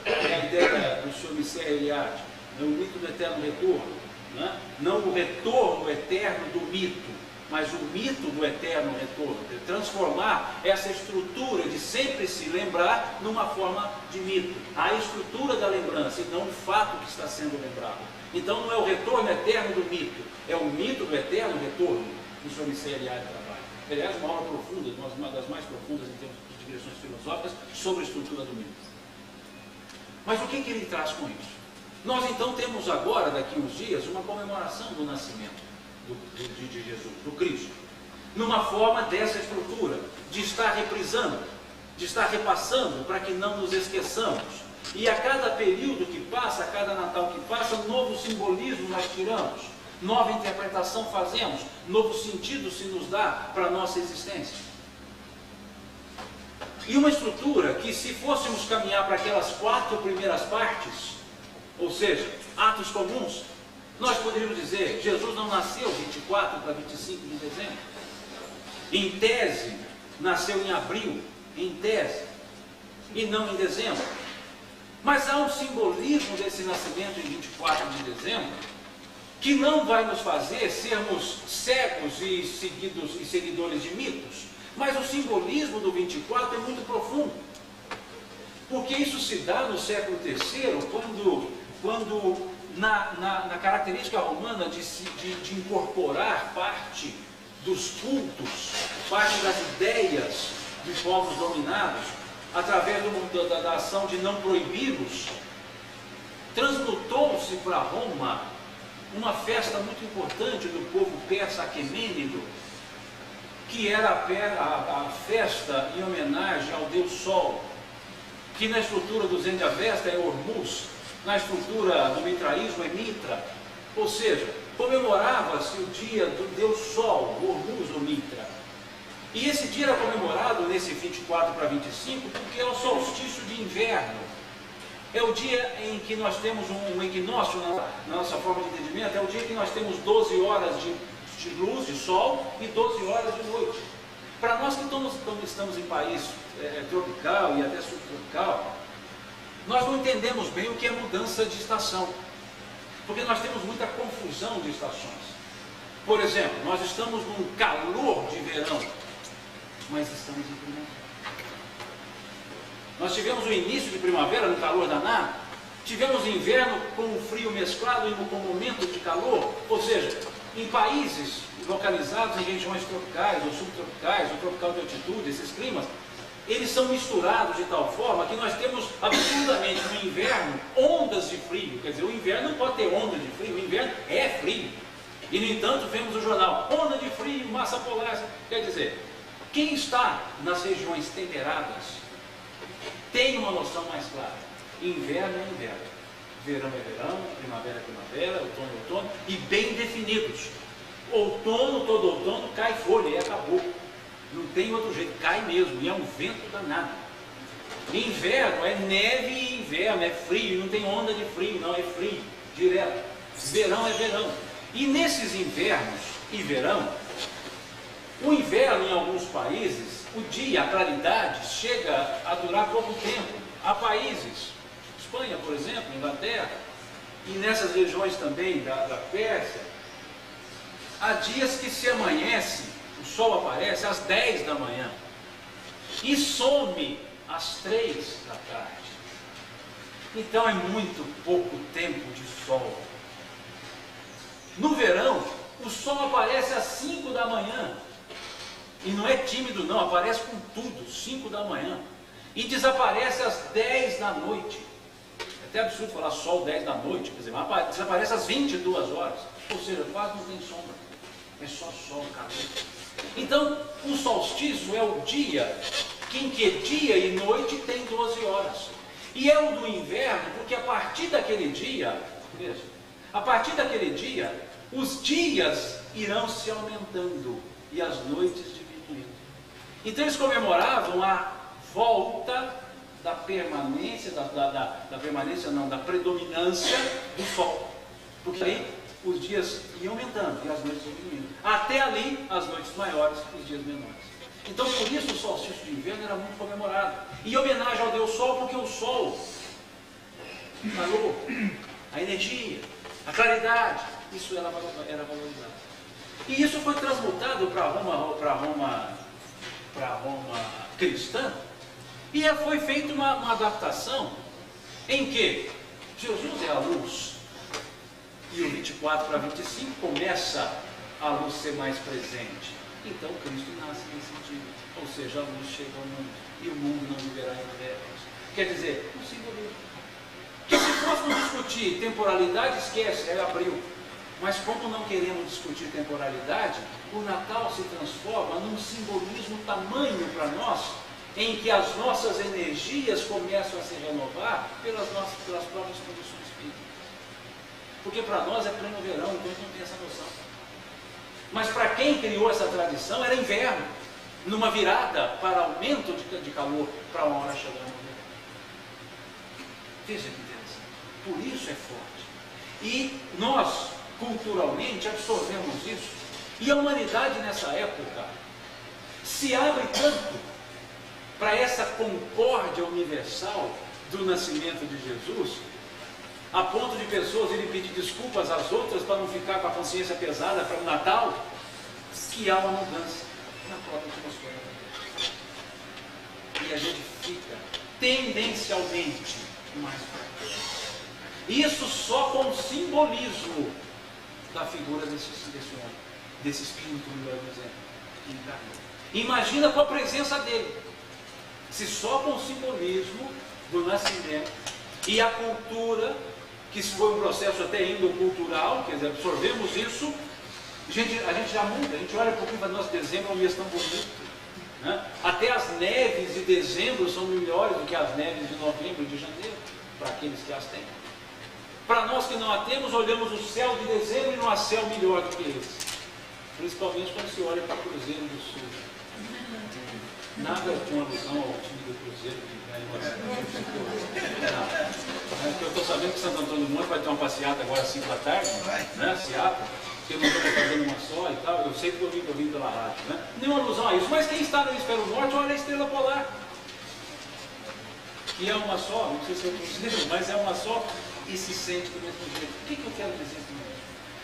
É a ideia do Sr. Mircea Eliade, o mito do eterno retorno, né? Não o retorno eterno do mito, mas o mito do eterno retorno, de transformar essa estrutura de sempre se lembrar numa forma de mito, a estrutura da lembrança e não o fato que está sendo lembrado. Então não é o retorno eterno do mito, é o mito do eterno retorno que o Sr. Mircea Eliade trabalha. Aliás, uma obra profunda, uma das mais profundas em termos de digressões filosóficas sobre a estrutura do mito. Mas o que ele traz com isso? Nós então temos agora, daqui uns dias, uma comemoração do nascimento de Jesus, do Cristo, numa forma dessa estrutura, de estar reprisando, de estar repassando, para que não nos esqueçamos. E a cada período que passa, a cada Natal que passa, novo simbolismo nós tiramos, nova interpretação fazemos, novo sentido se nos dá para a nossa existência. E uma estrutura que, se fôssemos caminhar para aquelas 4 primeiras partes, ou seja, atos comuns, nós poderíamos dizer, Jesus não nasceu 24 para 25 de dezembro. Em tese, nasceu em abril, em tese, e não em dezembro. Mas há um simbolismo desse nascimento em 24 de dezembro, que não vai nos fazer sermos cegos e seguidores de mitos. Mas o simbolismo do 24 é muito profundo. Porque isso se dá no século III, quando na característica romana de incorporar parte dos cultos, parte das ideias de povos dominados, através da ação de não proibi-los, transmutou-se para Roma uma festa muito importante do povo persa aquemênido, que era a festa em homenagem ao deus Sol, que na estrutura do Zend-Avesta é Hormuz, na estrutura do mitraísmo é Mitra, ou seja, comemorava-se o dia do deus Sol, Hormuz ou Mitra. E esse dia era comemorado nesse 24 para 25 porque é o solstício de inverno. É o dia em que nós temos um equinócio na nossa forma de entendimento, é o dia em que nós temos 12 horas de luz, de sol, e 12 horas de noite. Para nós que estamos em país tropical e até subtropical, nós não entendemos bem o que é mudança de estação, porque nós temos muita confusão de estações. Por exemplo, nós estamos num calor de verão, mas estamos em primavera. Nós tivemos o início de primavera no calor danado, tivemos inverno com o frio mesclado e com momento de calor, ou seja, em países localizados em regiões tropicais ou subtropicais ou tropical de altitude, esses climas, eles são misturados de tal forma que nós temos absolutamente no inverno ondas de frio. Quer dizer, o inverno não pode ter onda de frio, o inverno é frio. E no entanto vemos o jornal, onda de frio, massa polar. Quer dizer, quem está nas regiões temperadas tem uma noção mais clara. Inverno é inverno, verão é verão, primavera é primavera, outono é outono, e bem definidos. Outono, todo outono, cai folha e acabou. Não tem outro jeito, cai mesmo, e é um vento danado. Inverno é neve e inverno, é frio, não tem onda de frio, não, é frio, direto. Verão é verão. E nesses invernos e verão, o inverno em alguns países, o dia, a claridade, chega a durar pouco tempo. Há países, Espanha, por exemplo, Inglaterra, e nessas regiões também da Pérsia, há dias que se amanhece, o sol aparece às 10 da manhã e some às 3 da tarde. Então é muito pouco tempo de sol. No verão, o sol aparece às 5 da manhã. E não é tímido não, aparece com tudo, 5 da manhã. E desaparece às 10 da noite. É até absurdo falar sol 10 da noite, quer dizer, desaparece às 22 horas. Ou seja, quase não tem sombra. É só sol, calor. Então, o solstício é o dia em que dia e noite tem 12 horas. E é o do inverno, porque a partir daquele dia, veja, a partir daquele dia, os dias irão se aumentando e as noites diminuindo. Então eles comemoravam a volta da permanência, da predominância do sol. Porque aí os dias iam aumentando e as noites iam diminuindo. Até ali, as noites maiores, os dias menores. Então, por isso, o solstício de inverno era muito comemorado. Em homenagem ao Deus Sol, porque o Sol, o calor, a energia, a claridade, isso era valorizado. E isso foi transmutado para Roma cristã, e foi feita uma adaptação em que Jesus é a luz, e o 24 para 25 começa a luz ser mais presente. Então Cristo nasce nesse dia, ou seja, a luz chega ao mundo, e o mundo não viverá em trevas. Quer dizer, um simbolismo. Que se fôssemos discutir temporalidade, esquece, é abril. Mas como não queremos discutir temporalidade, o Natal se transforma num simbolismo tamanho para nós, em que as nossas energias começam a se renovar pelas próprias condições físicas. Porque para nós é pleno verão, então a gente não tem essa noção. Mas para quem criou essa tradição era inverno, numa virada para aumento de calor, para uma hora chegando no verão. Veja que interessante. Por isso é forte. E nós, culturalmente, absorvemos isso. E a humanidade nessa época se abre tanto para essa concórdia universal do nascimento de Jesus, a ponto de pessoas irem pedir desculpas às outras para não ficar com a consciência pesada para o Natal, que há uma mudança na própria atmosfera. E a gente fica tendencialmente mais fraco. Isso só com o simbolismo da figura desse homem, desse espírito, melhor dizendo, que encarnou. Imagina com a presença dele. Se só com o simbolismo do nascimento e a cultura, que foi um processo até endocultural, quer dizer, absorvemos isso, a gente já muda, a gente olha para o clima, nosso dezembro é um mês tão bonito, né? Até as neves de dezembro são melhores do que as neves de novembro e de janeiro, para aqueles que as têm. Para nós que não a temos, olhamos o céu de dezembro e não há céu melhor do que esse, principalmente quando se olha para o Cruzeiro do Sul. Nada com alusão ao time do Cruzeiro que ganha uma. Eu estou sabendo que Santo Antônio do Monte vai ter uma passeata agora às 5 da tarde, né? Seata, que eu não estou fazendo uma só e tal. Eu sei que eu vim pela rádio, né? Nenhuma alusão a isso, mas quem está no hemisfério norte olha a estrela polar, que é uma só, não sei se é o Cruzeiro, mas é uma só e se sente do mesmo jeito. O que eu quero dizer com isso?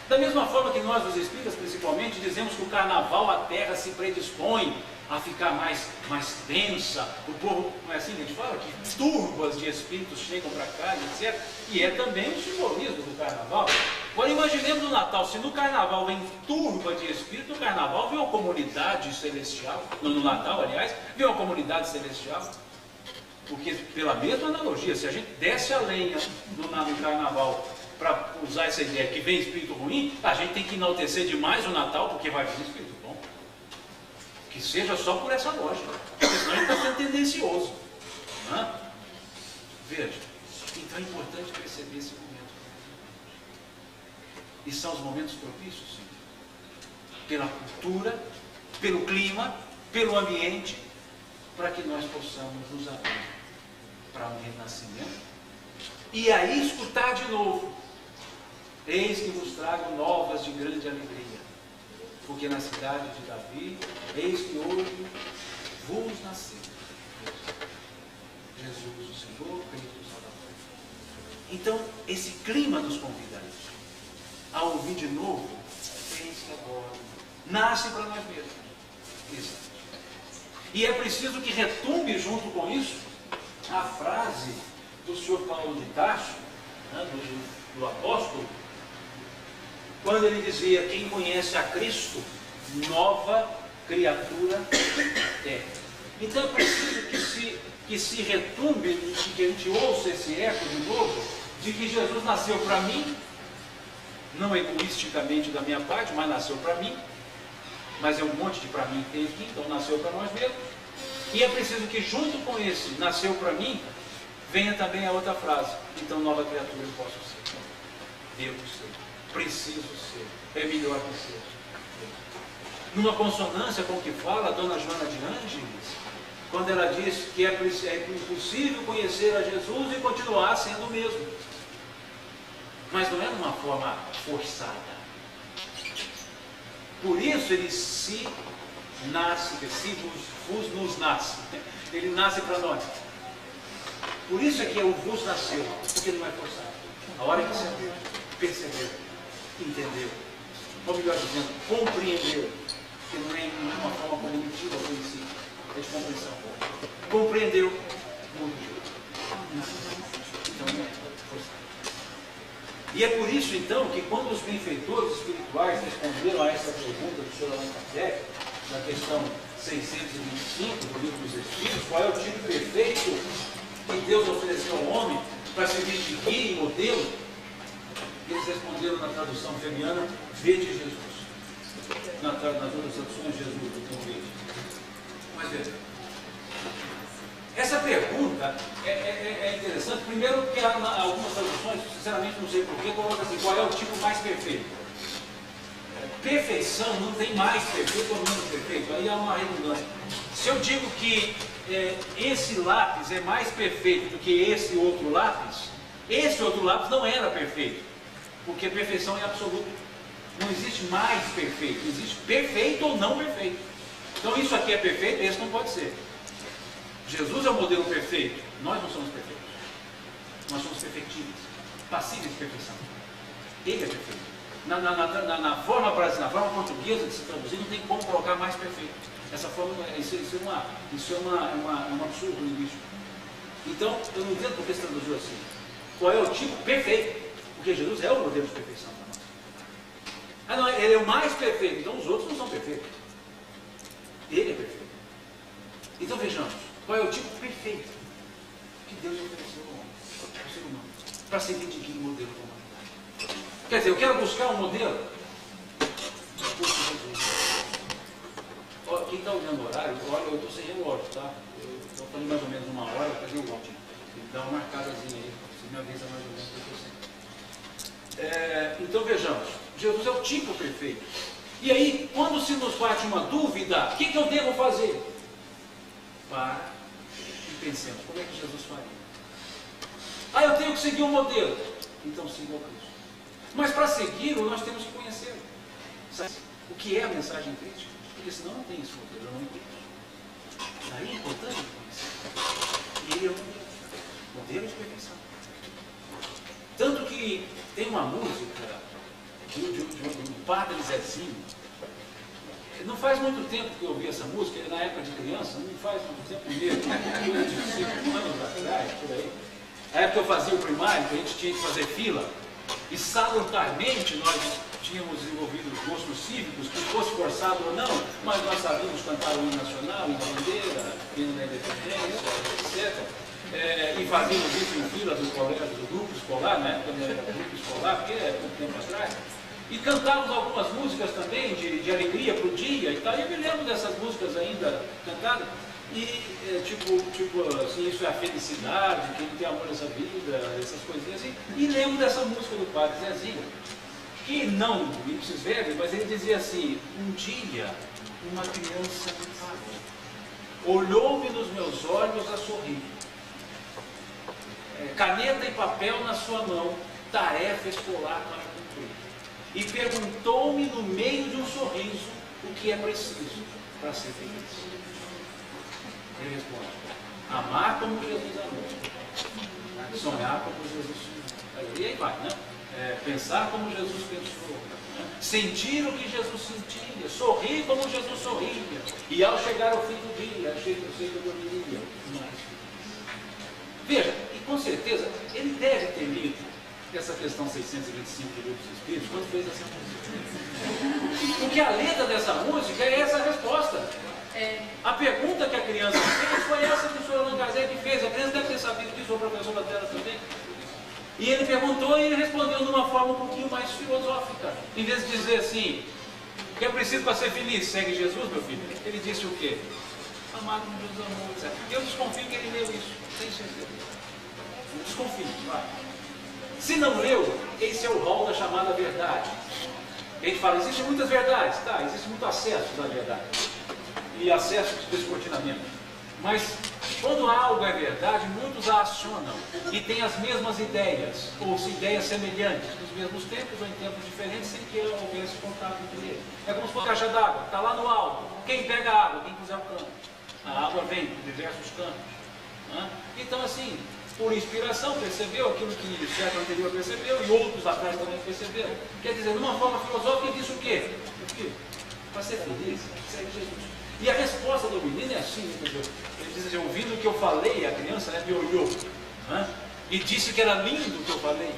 Da mesma forma que nós, os espíritas, principalmente, dizemos que o carnaval, a terra se predispõe a ficar mais densa, o povo, não é assim que a gente fala? Que turbas de espíritos chegam para cá, etc. E é também o simbolismo do carnaval. Agora imaginemos no Natal, se no carnaval vem turba de espíritos, no carnaval vem uma comunidade celestial, no Natal, aliás, vem uma comunidade celestial. Porque, pela mesma analogia, se a gente desce a lenha no carnaval, para usar essa ideia que vem espírito ruim, a gente tem que enaltecer demais o Natal, porque vai vir espírito bom. Que seja só por essa lógica, porque senão a gente está sendo tendencioso. Veja, então é importante perceber esse momento. E são os momentos propícios, sim. Pela cultura, pelo clima, pelo ambiente, para que nós possamos nos abrir para um renascimento. E aí escutar de novo: eis que vos trago novas de grande alegria, porque na cidade de Davi, eis que hoje vos nasceu Jesus, o Senhor, Cristo Salvador. Então, esse clima nos convida a isso, a ouvir de novo: eis que agora nasce para nós mesmos. Exato. E é preciso que retumbe junto com isso a frase do Senhor Paulo de Tarso, né, do apóstolo, quando ele dizia: quem conhece a Cristo, nova criatura é. Então é preciso que se retumbe, que a gente ouça esse eco de novo, de que Jesus nasceu para mim, não egoisticamente da minha parte, mas nasceu para mim. Mas é um monte de para mim que tem aqui, então nasceu para nós mesmos. E é preciso que junto com esse nasceu para mim, venha também a outra frase: então nova criatura eu posso ser, devo ser, preciso ser, é melhor que seja. Numa consonância com o que fala a Dona Joana de Ângeles, quando ela diz que é impossível conhecer a Jesus e continuar sendo o mesmo. mas não é de uma forma forçada. Por isso ele se nasce, se vos nos nasce. Ele nasce para nós. Por isso é que o vos nasceu, porque não é forçado. A hora que você percebeu, entendeu, ou melhor dizendo, compreendeu, que não é uma forma cognitiva a princípio, é de compreensão. Compreendeu, mudou. Então não é forçado. E é por isso então que quando os benfeitores espirituais responderam a essa pergunta do Sr. Allan Kardec, na questão 625 do Livro dos Espíritos, qual é o tipo perfeito que Deus ofereceu ao homem para servir de guia e modelo, eles responderam na tradução fabiana, vede Jesus. Nas outras traduções, Jesus, então vede. Mas veja, essa pergunta é interessante, primeiro porque algumas traduções, sinceramente não sei porquê, colocam assim, qual é o tipo mais perfeito? Perfeição não tem mais perfeito ou menos perfeito, aí há uma redundância. Se eu digo que esse lápis é mais perfeito do que esse outro lápis não era perfeito, porque perfeição é absoluta. Não existe mais perfeito, existe perfeito ou não perfeito. Então isso aqui é perfeito, esse não pode ser. Jesus é o modelo perfeito, nós não somos perfeitos. Nós somos perfectíveis, passíveis de perfeição. Ele é perfeito. Na forma brasileira, na forma portuguesa de se traduzir, não tem como colocar mais perfeito. Essa forma, isso é um absurdo linguístico. Então, eu não entendo porque se traduziu assim. Qual é o tipo perfeito? Porque Jesus é o modelo de perfeição para nós. Ah, não, ele é o mais perfeito, então os outros não são perfeitos. Ele é perfeito. Então vejamos, qual é o tipo perfeito que Deus ofereceu ao ser humano para servir de guia e modelo para a humanidade? Quer dizer, eu quero buscar um modelo. Quem está olhando o horário, olha, eu estou sem relógio, tá? Eu falei mais ou menos uma hora, cadê o ótimo? Tem que dar uma marcadazinha aí, você me avisa mais ou menos o que eu estou sem. Então vejamos, Jesus é o tipo perfeito. E aí, quando se nos bate uma dúvida, o que eu devo fazer? Para e pensemos, como é que Jesus faria? Eu tenho que seguir um modelo. Então siga o Cristo. Mas para segui-lo, nós temos que conhecê-lo. O que é a mensagem crítica? Porque senão não tem esse modelo, eu não entendo. Daí é importante conhecer. E ele é um modelo de perfeição. Tanto que tem uma música do Padre Zezinho. Não faz muito tempo que eu ouvi essa música, na época de criança, não faz muito tempo mesmo, coisa de 5 anos atrás, por aí. Na época que eu fazia o primário, que a gente tinha que fazer fila, e salutarmente nós tínhamos desenvolvido os gostos cívicos, que fosse forçado ou não, mas nós sabíamos cantar o hino nacional, hino da bandeira, hino da independência, etc. E fazíamos isso em fila do colégio, do grupo escolar, na época era grupo escolar, porque é muito tempo atrás. E cantávamos algumas músicas também de alegria para o dia e tal. E eu me lembro dessas músicas ainda cantadas. E tipo assim, isso é a felicidade, quem tem amor nessa vida, essas coisinhas assim. E lembro dessa música do Padre Zezinho, que não ipsis verbis, mas ele dizia assim: um dia uma criança me parou, olhou-me nos meus olhos a sorrir, caneta e papel na sua mão, tarefa escolar para cumprir. E perguntou-me no meio de um sorriso o que é preciso para ser feliz. Ele responde: amar como Jesus amou, sonhar como Jesus sonhou. E aí vai, né? Pensar como Jesus pensou, né? Sentir o que Jesus sentia, sorrir como Jesus sorria, e ao chegar ao fim do dia, achei que eu sei que eu dormiria mais. Veja, e com certeza ele deve ter lido essa questão 625 do Livro dos Espíritos quando fez essa música. Porque a letra dessa música é essa resposta. A pergunta que a criança fez foi essa que o Sr. Allan Kardec fez. A criança deve ter sabido disso, o professor da Terra também. E ele perguntou e ele respondeu de uma forma um pouquinho mais filosófica. Em vez de dizer assim: o que é preciso para ser feliz? Segue Jesus, meu filho. Ele disse o quê? Amar como Jesus amou, etc. Eu desconfio que ele leu isso, sem certeza. Eu desconfio, vai. Se não leu, esse é o rol da chamada verdade. A gente fala, existem muitas verdades, existe muito acesso à verdade. E acesso de descortinamento. Mas Quando algo é verdade, muitos a acionam e têm as mesmas ideias, ou ideias semelhantes, nos mesmos tempos ou em tempos diferentes, sem que houvesse contato entre eles. É como se fosse caixa d'água, está lá no alto. Quem pega a água? Quem quiser o campo. A água vem por diversos campos. Né? Então, assim, por inspiração, percebeu aquilo que o século anterior percebeu e outros atrás também perceberam. Quer dizer, numa forma filosófica, ele disse o quê? Para ser feliz, segue Jesus. E a resposta do menino é assim, entendeu? Ele diz assim, ouvindo o que eu falei, a criança, né, me olhou, né, e disse que era lindo o que eu falei.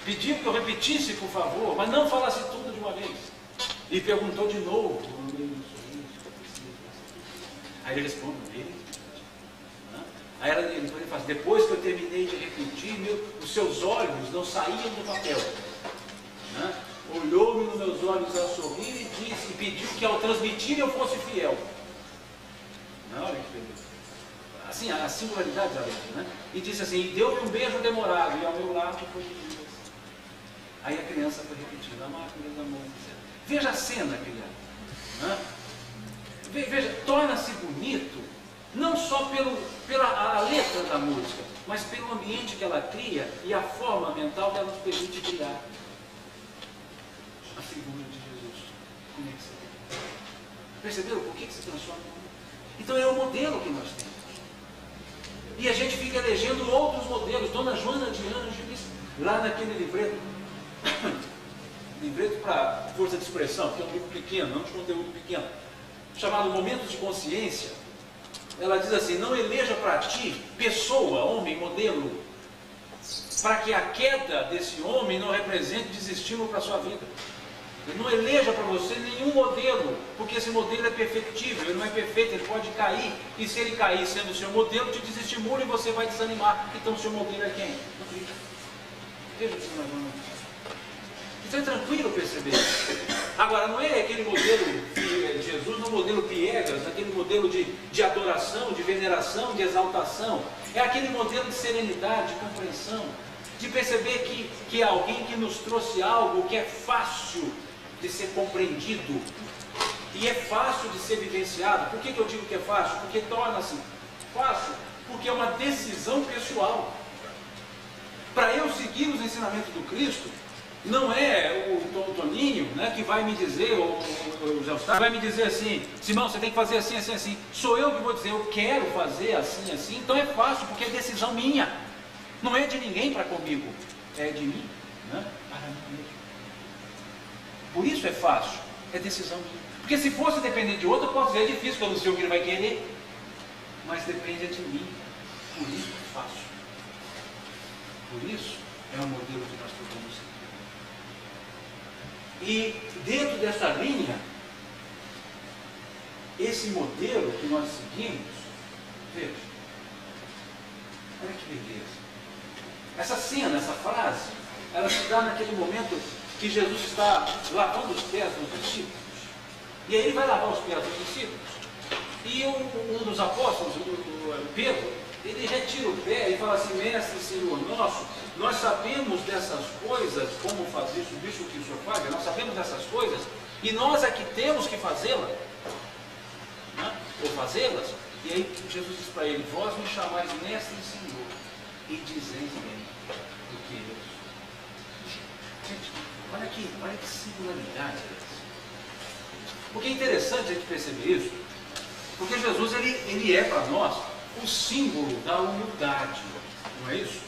Pediu que eu repetisse, por favor, mas não falasse tudo de uma vez. E perguntou de novo. Aí ele responde, aí ele fala, depois que eu terminei de repetir, os seus olhos não saíam do papel. Né? Olhou-me nos meus olhos ao sorrir e disse, e pediu que ao transmitir eu fosse fiel. Não, olha que beleza. Assim, a singularidade da letra, né? E disse assim, e deu-me um beijo demorado, e ao meu lado foi pedido. Aí a criança foi repetindo, amar a da mão, etc. Veja a cena, criança. Né? Veja, torna-se bonito, não só pela letra da música, mas pelo ambiente que ela cria e a forma mental que ela nos permite criar. A figura de Jesus. Como é que você tem? Perceberam por que se transforma? Então é o modelo que nós temos. E a gente fica elegendo outros modelos. Dona Joana de Ângeles, lá naquele livreto, livreto para força de expressão, que é um livro pequeno, não de conteúdo pequeno, chamado Momentos de Consciência, ela diz assim, não eleja para ti pessoa, homem, modelo, para que a queda desse homem não represente desestímulo para a sua vida. Não eleja para você nenhum modelo, porque esse modelo é perfectível, ele não é perfeito, ele pode cair, e se ele cair sendo o seu modelo, te desestimula e você vai desanimar. Então o seu modelo é quem? O Cristo. Veja isso mais ou menos. Então é tranquilo perceber. Agora, não é aquele modelo de Jesus no modelo piegas, naquele modelo de adoração, de veneração, de exaltação. É aquele modelo de serenidade, de compreensão, de perceber que é alguém que nos trouxe algo que é fácil de ser compreendido e é fácil de ser vivenciado. Por que eu digo que é fácil? Porque torna-se fácil, porque é uma decisão pessoal. Para eu seguir os ensinamentos do Cristo, não é o Toninho, né, que vai me dizer, ou o Eustáquio vai me dizer assim, Simão, você tem que fazer assim, assim, assim. Sou eu que vou dizer, eu quero fazer assim, assim. Então é fácil, porque é decisão minha. Não é de ninguém para comigo, é de mim, né, para mim mesmo. Por isso é fácil, é decisão minha. Porque se fosse depender de outro, eu posso dizer, é difícil, porque eu não sei o que ele vai querer. Mas depende de mim, por isso é fácil. Por isso é o modelo que nós podemos seguir. E dentro dessa linha, esse modelo que nós seguimos, veja, olha que beleza. Essa cena, essa frase, ela se dá naquele momento que Jesus está lavando os pés dos discípulos. E aí ele vai lavar os pés dos discípulos. E um dos apóstolos, o Pedro, ele retira o pé e fala assim, mestre, Senhor nosso, nós sabemos dessas coisas, como fazer isso que o Senhor faz, nós sabemos dessas coisas, e nós é que temos que fazê-las, né? Ou fazê-las. E aí Jesus diz para ele, vós me chamais mestre e Senhor, e dizeis bem do que eu sou. Gente, olha que singularidade é essa. Porque é interessante a gente perceber isso, porque Jesus ele é para nós o símbolo da humildade, não é isso?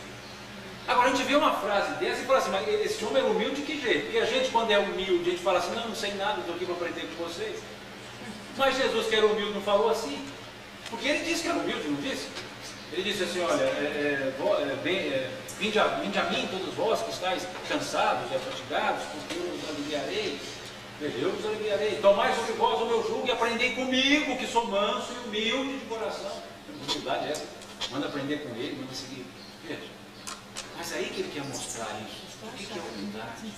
Agora a gente vê uma frase dessa e fala assim, mas esse homem é humilde de que jeito? E a gente, quando é humilde, a gente fala assim, não sei nada, estou aqui para aprender com vocês. Mas Jesus, que era humilde, não falou assim? Porque ele disse que era humilde, não disse? Ele disse assim, olha, vinde a mim, todos vós que estáis cansados e afatigados, porque eu vos aliviarei. Eu vos aliviarei. Tomai sobre vós o meu jugo e aprendei comigo, que sou manso e humilde de coração. A humildade é essa. Manda aprender com ele, manda seguir. Veja. Mas é aí que ele quer mostrar isso. O que é humildade?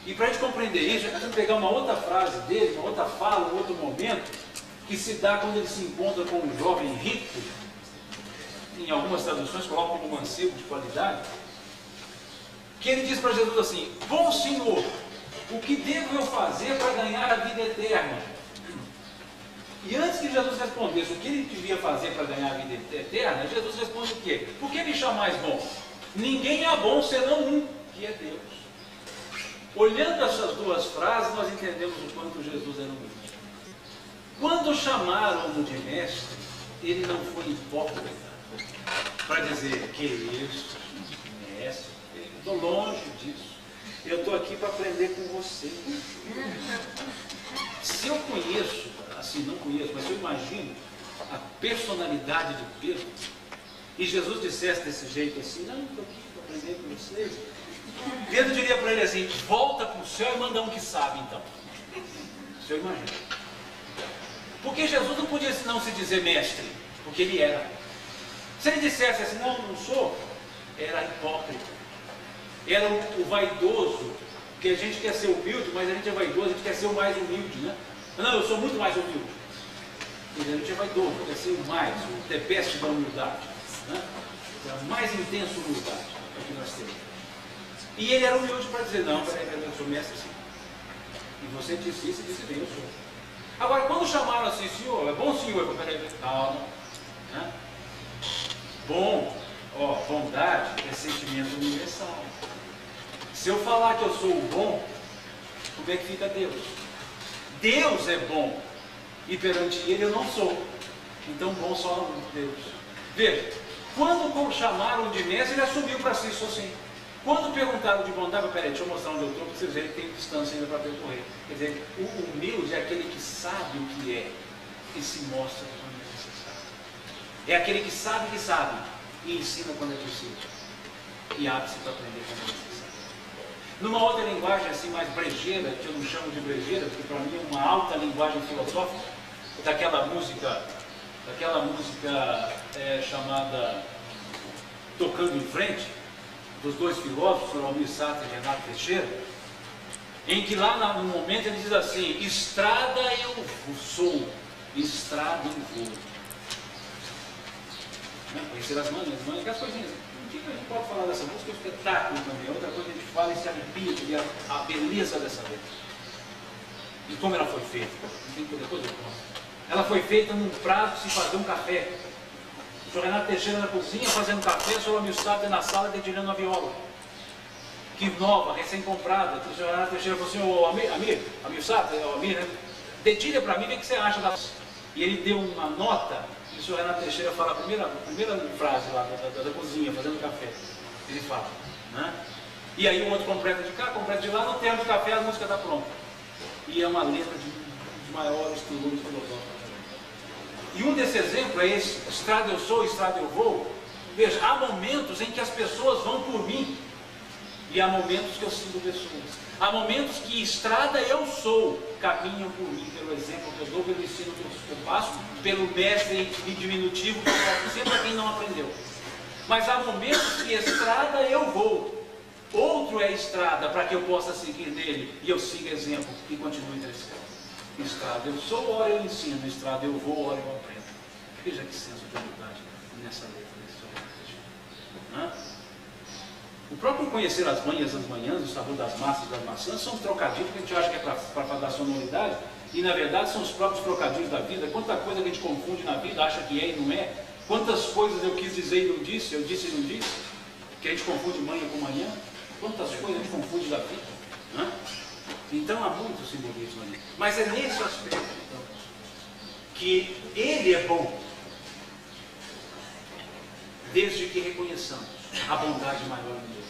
E para a gente compreender isso, a gente tem que pegar uma outra frase dele, uma outra fala, um outro momento, que se dá quando ele se encontra com um jovem rico. Em algumas traduções colocam como mancebo de qualidade. Que ele diz para Jesus assim, bom Senhor, o que devo eu fazer para ganhar a vida eterna? E antes que Jesus respondesse o que ele devia fazer para ganhar a vida eterna, Jesus responde o quê? Por que me chamais bom? Ninguém é bom senão um, que é Deus. Olhando essas duas frases, nós entendemos o quanto Jesus era humilde. Quando chamaram-no de mestre, ele não foi hipócrita para dizer que isso, mestre, estou longe disso. Eu estou aqui para aprender com você. Se eu conheço, assim, não conheço, mas eu imagino a personalidade de Pedro, e Jesus dissesse desse jeito assim, não, estou aqui para aprender com vocês. Pedro diria para ele assim, volta para o céu e manda um que sabe então. Isso eu imagino. Porque Jesus não podia não se dizer mestre, porque ele era. Se ele dissesse assim, não sou, era hipócrita. Era o vaidoso, porque a gente quer ser humilde, mas a gente é vaidoso, a gente quer ser o mais humilde, né? Não, eu sou muito mais humilde. A gente é vaidoso, quer ser o mais, o the best da humildade, né? A mais intensa humildade que nós temos. E ele era humilde para dizer, não, peraí, eu sou mestre sim. E você disse isso e disse bem, eu sou. Agora, quando chamaram assim, senhor, é bom senhor, eu falei, calma, né? Bom, bondade é sentimento universal. Se eu falar que eu sou o bom, como é que fica Deus? Deus é bom, e perante ele eu não sou. Então bom só Deus. Veja, quando chamaram de mestre, ele assumiu para si, sou sim. Quando perguntaram de bondade, peraí, deixa eu mostrar onde eu estou, para vocês verem que tem distância ainda para percorrer. Quer dizer, o humilde é aquele que sabe o que é e se mostra quando é necessário. É aquele que sabe e ensina quando é possível. E abre-se para aprender quando é necessário. Numa outra linguagem assim mais brejeira, que eu não chamo de brejeira, porque para mim é uma alta linguagem filosófica, daquela música chamada Tocando em Frente, dos dois filósofos, Almir Sater e Renato Teixeira, em que lá no momento ele diz assim, estrada eu sou, estrada eu vou. Conhecer as manhas, aquelas coisinhas. Um dia a gente pode falar dessa música, é um espetáculo também. Outra coisa a gente fala e se arrepia de ver a beleza dessa letra. E como ela foi feita. Depois eu conto. Ela foi feita num prazo de se fazer um café. O senhor Renato Teixeira na cozinha fazendo café, o senhor Almir Sater na sala dedilhando a viola. Que nova, recém-comprada. O senhor Renato Teixeira falou assim, Almir Sater, dedilha para mim, o que você acha da... E ele deu uma nota. E o senhor Renato Teixeira fala a primeira frase lá da cozinha, fazendo café. Ele fala, né? E aí o outro completa de cá, completa de lá, no termo do café a música está pronta. E é uma letra de maiores teores filosóficos. E um desses exemplos é esse, estrada eu sou, estrada eu vou. Veja, há momentos em que as pessoas vão por mim. E há momentos que eu sigo pessoas. Há momentos que estrada eu sou, caminham por mim, pelo exemplo que eu dou, pelo ensino que eu passo, pelo mestre em diminutivo que eu faço sempre para quem não aprendeu. Mas há momentos que estrada eu vou, outro é estrada para que eu possa seguir nele e eu siga exemplo e continue crescendo. Estrada eu sou, ora eu ensino, estrada eu vou, ora eu aprendo. Veja que senso de humildade nessa letra desse homem. O próprio conhecer as manhas, o sabor das massas e das maçãs, são trocadilhos que a gente acha que é para dar sonoridade, e na verdade são os próprios trocadilhos da vida. Quanta coisa que a gente confunde na vida, acha que é e não é. Quantas coisas eu quis dizer e não disse, eu disse e não disse, que a gente confunde manhã com manhã. Quantas coisas a gente confunde da vida. Então há muito simbolismo ali. Mas é nesse aspecto, então, que ele é bom, desde que reconheçamos a bondade maior de Deus.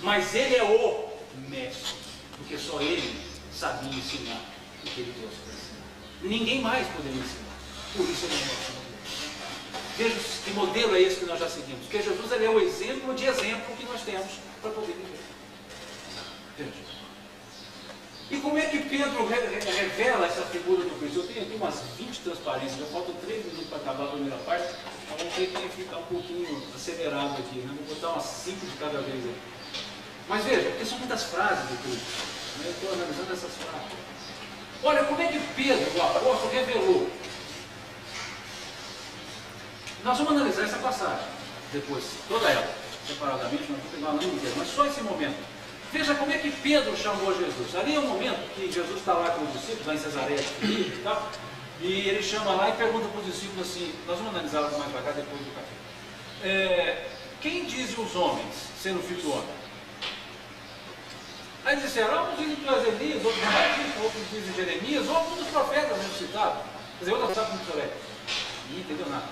Mas ele é o mestre, porque só ele sabia ensinar o que ele trouxe para ensinar. Ninguém mais poderia ensinar. Por isso ele é o nosso modelo. Veja que modelo é esse que nós já seguimos. Porque Jesus ele é o exemplo de exemplo que nós temos para poder viver. Veja. E como é que Pedro revela essa figura do Cristo? Eu tenho aqui umas 20 transparências, já faltam 3 minutos para acabar a primeira parte. Então vamos ter que ficar um pouquinho acelerado aqui, né? Vou botar umas 5 de cada vez aí. Mas veja, porque são muitas frases do Cristo. Eu estou analisando essas frases. Olha, como é que Pedro, o apóstolo, revelou? Nós vamos analisar essa passagem depois, toda ela, separadamente, não vou pegar a linha inteira, mas só esse momento. Veja como é que Pedro chamou Jesus. Ali é um momento que Jesus está lá com os discípulos, lá em Cesareia de Filipe e tal, E ele chama lá e pergunta para os discípulos assim, nós vamos analisar algo mais para cá depois do capítulo. Quem dizem os homens ser o filho do homem? Aí disseram, uns dizem que tu és Elias, outros Batista, outros dizem Jeremias, ou alguns dos profetas ressuscitados. Quer dizer, outros sabem como isso é. Ninguém entendeu nada.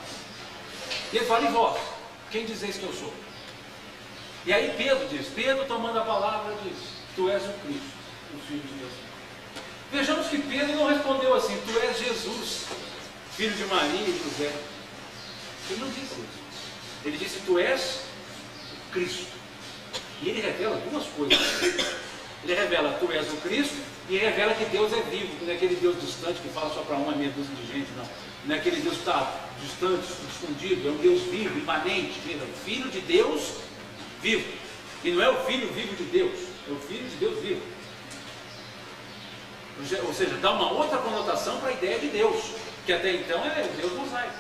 E ele fala, e vós, quem dizeis que eu sou? E aí Pedro diz, Pedro tomando a palavra diz, tu és o Cristo, o Filho de Deus. Vejamos que Pedro não respondeu assim, tu és Jesus, filho de Maria e José. Ele não disse isso. Ele disse, tu és o Cristo. E ele revela duas coisas. Ele revela, tu és o Cristo, e revela que Deus é vivo, que não é aquele Deus distante que fala só para uma meia dúzia de gente, não. Não é aquele Deus que está distante, escondido, é um Deus vivo, imanente, o Filho de Deus vivo. E não é o Filho vivo de Deus, é o Filho de Deus vivo. Ou seja, dá uma outra conotação para a ideia de Deus, que até então é o Deus mosaico.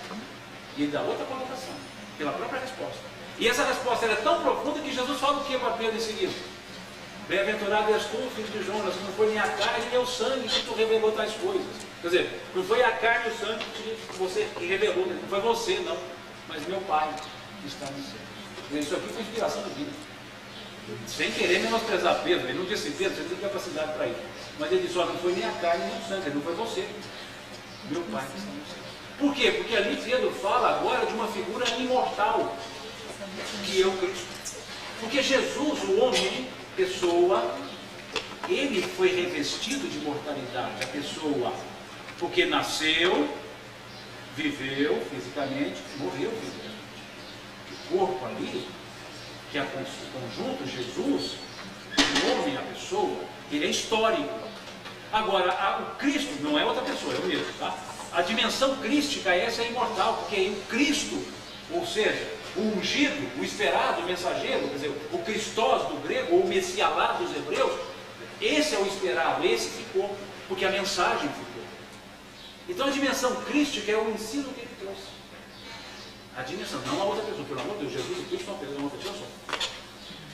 E ele dá outra conotação, pela própria resposta. E essa resposta era tão profunda que Jesus fala o que para Pedro em seguida? Bem-aventurado és tu, filho de Jonas, não foi nem a carne nem o sangue que tu revelou tais coisas. Quer dizer, não foi a carne e o sangue que você que revelou, não foi você, não, mas meu Pai que está no céu. Isso aqui foi inspiração divina. Sem querer menosprezar Pedro, ele não disse, Pedro, você tem capacidade para ir. Mas ele disse, não foi nem a carne nem o sangue, não foi você, meu Pai que está no céu. Por quê? Porque ali Pedro fala agora de uma figura imortal, que é o Cristo. Porque Jesus, o homem, pessoa, ele foi revestido de mortalidade, a pessoa, porque nasceu, viveu fisicamente, morreu fisicamente. O corpo ali, que é o conjunto, Jesus, o homem, a pessoa, ele é histórico. Agora, o Cristo não é outra pessoa, é o mesmo, tá? A dimensão crística, essa é imortal, porque o Cristo, ou seja, o ungido, o esperado, o mensageiro, quer dizer, o Christos do grego, ou o Messialá dos hebreus, esse é o esperado, esse ficou, porque a mensagem ficou. Então a dimensão crística é o ensino que ele trouxe. A dimensão, não a outra pessoa, pelo amor de Deus, Jesus e Cristo são uma pessoa só.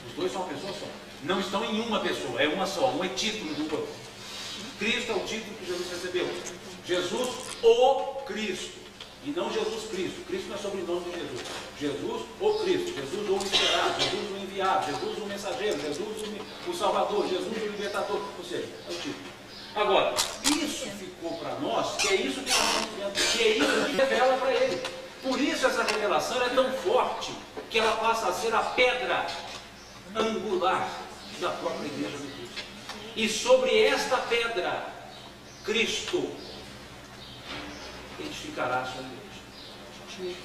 Os dois são uma pessoa só. Não estão em uma pessoa, é uma só, um é título do outro. Cristo é o título que Jesus recebeu. Jesus, o Cristo. E não Jesus Cristo. Cristo não é sobrenome de Jesus. Jesus, o Cristo. Jesus, o esperado. Jesus, o enviado. Jesus, o mensageiro. Jesus, o Salvador. Jesus, o libertador. Ou seja, é o título. Agora, isso ficou para nós, que é isso que nós estamos vendo, que é isso que revela para ele. Por isso essa revelação é tão forte, que ela passa a ser a pedra angular da própria igreja de Cristo. E sobre esta pedra, Cristo edificará a sua igreja.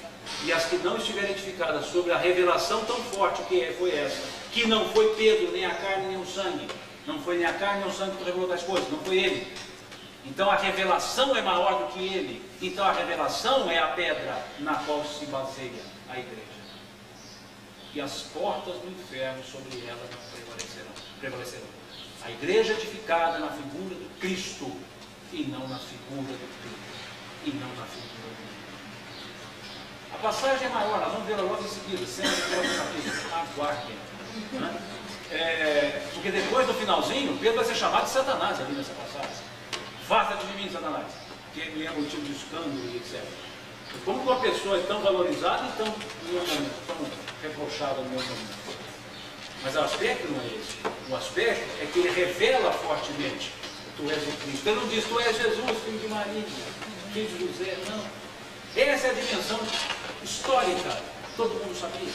E as que não estiverem edificadas sobre a revelação tão forte que foi essa, que não foi Pedro, nem a carne, nem o sangue, não foi nem a carne, nem o sangue que revelou das coisas, não foi ele. Então a revelação é maior do que ele. Então a revelação é a pedra na qual se baseia a igreja. E as portas do inferno sobre ela prevalecerão. A igreja edificada na figura de Cristo e não na figura do Cristo. E não na figura do Cristo. A passagem é maior, nós vamos ver logo em seguida, sempre no próximo capítulo. Aguardem. Né? Porque depois do finalzinho, Pedro vai ser chamado de Satanás ali nessa passagem. Afasta de mim, Satanás, que ele é motivo de escândalo e etc. Como uma pessoa é tão valorizada e tão reprochada no meu momento. Mas o aspecto não é esse. O aspecto é que ele revela fortemente: tu és o Cristo. Ele não diz, tu és Jesus, filho de Maria, filho de José. Não. Essa é a dimensão histórica. Todo mundo sabia.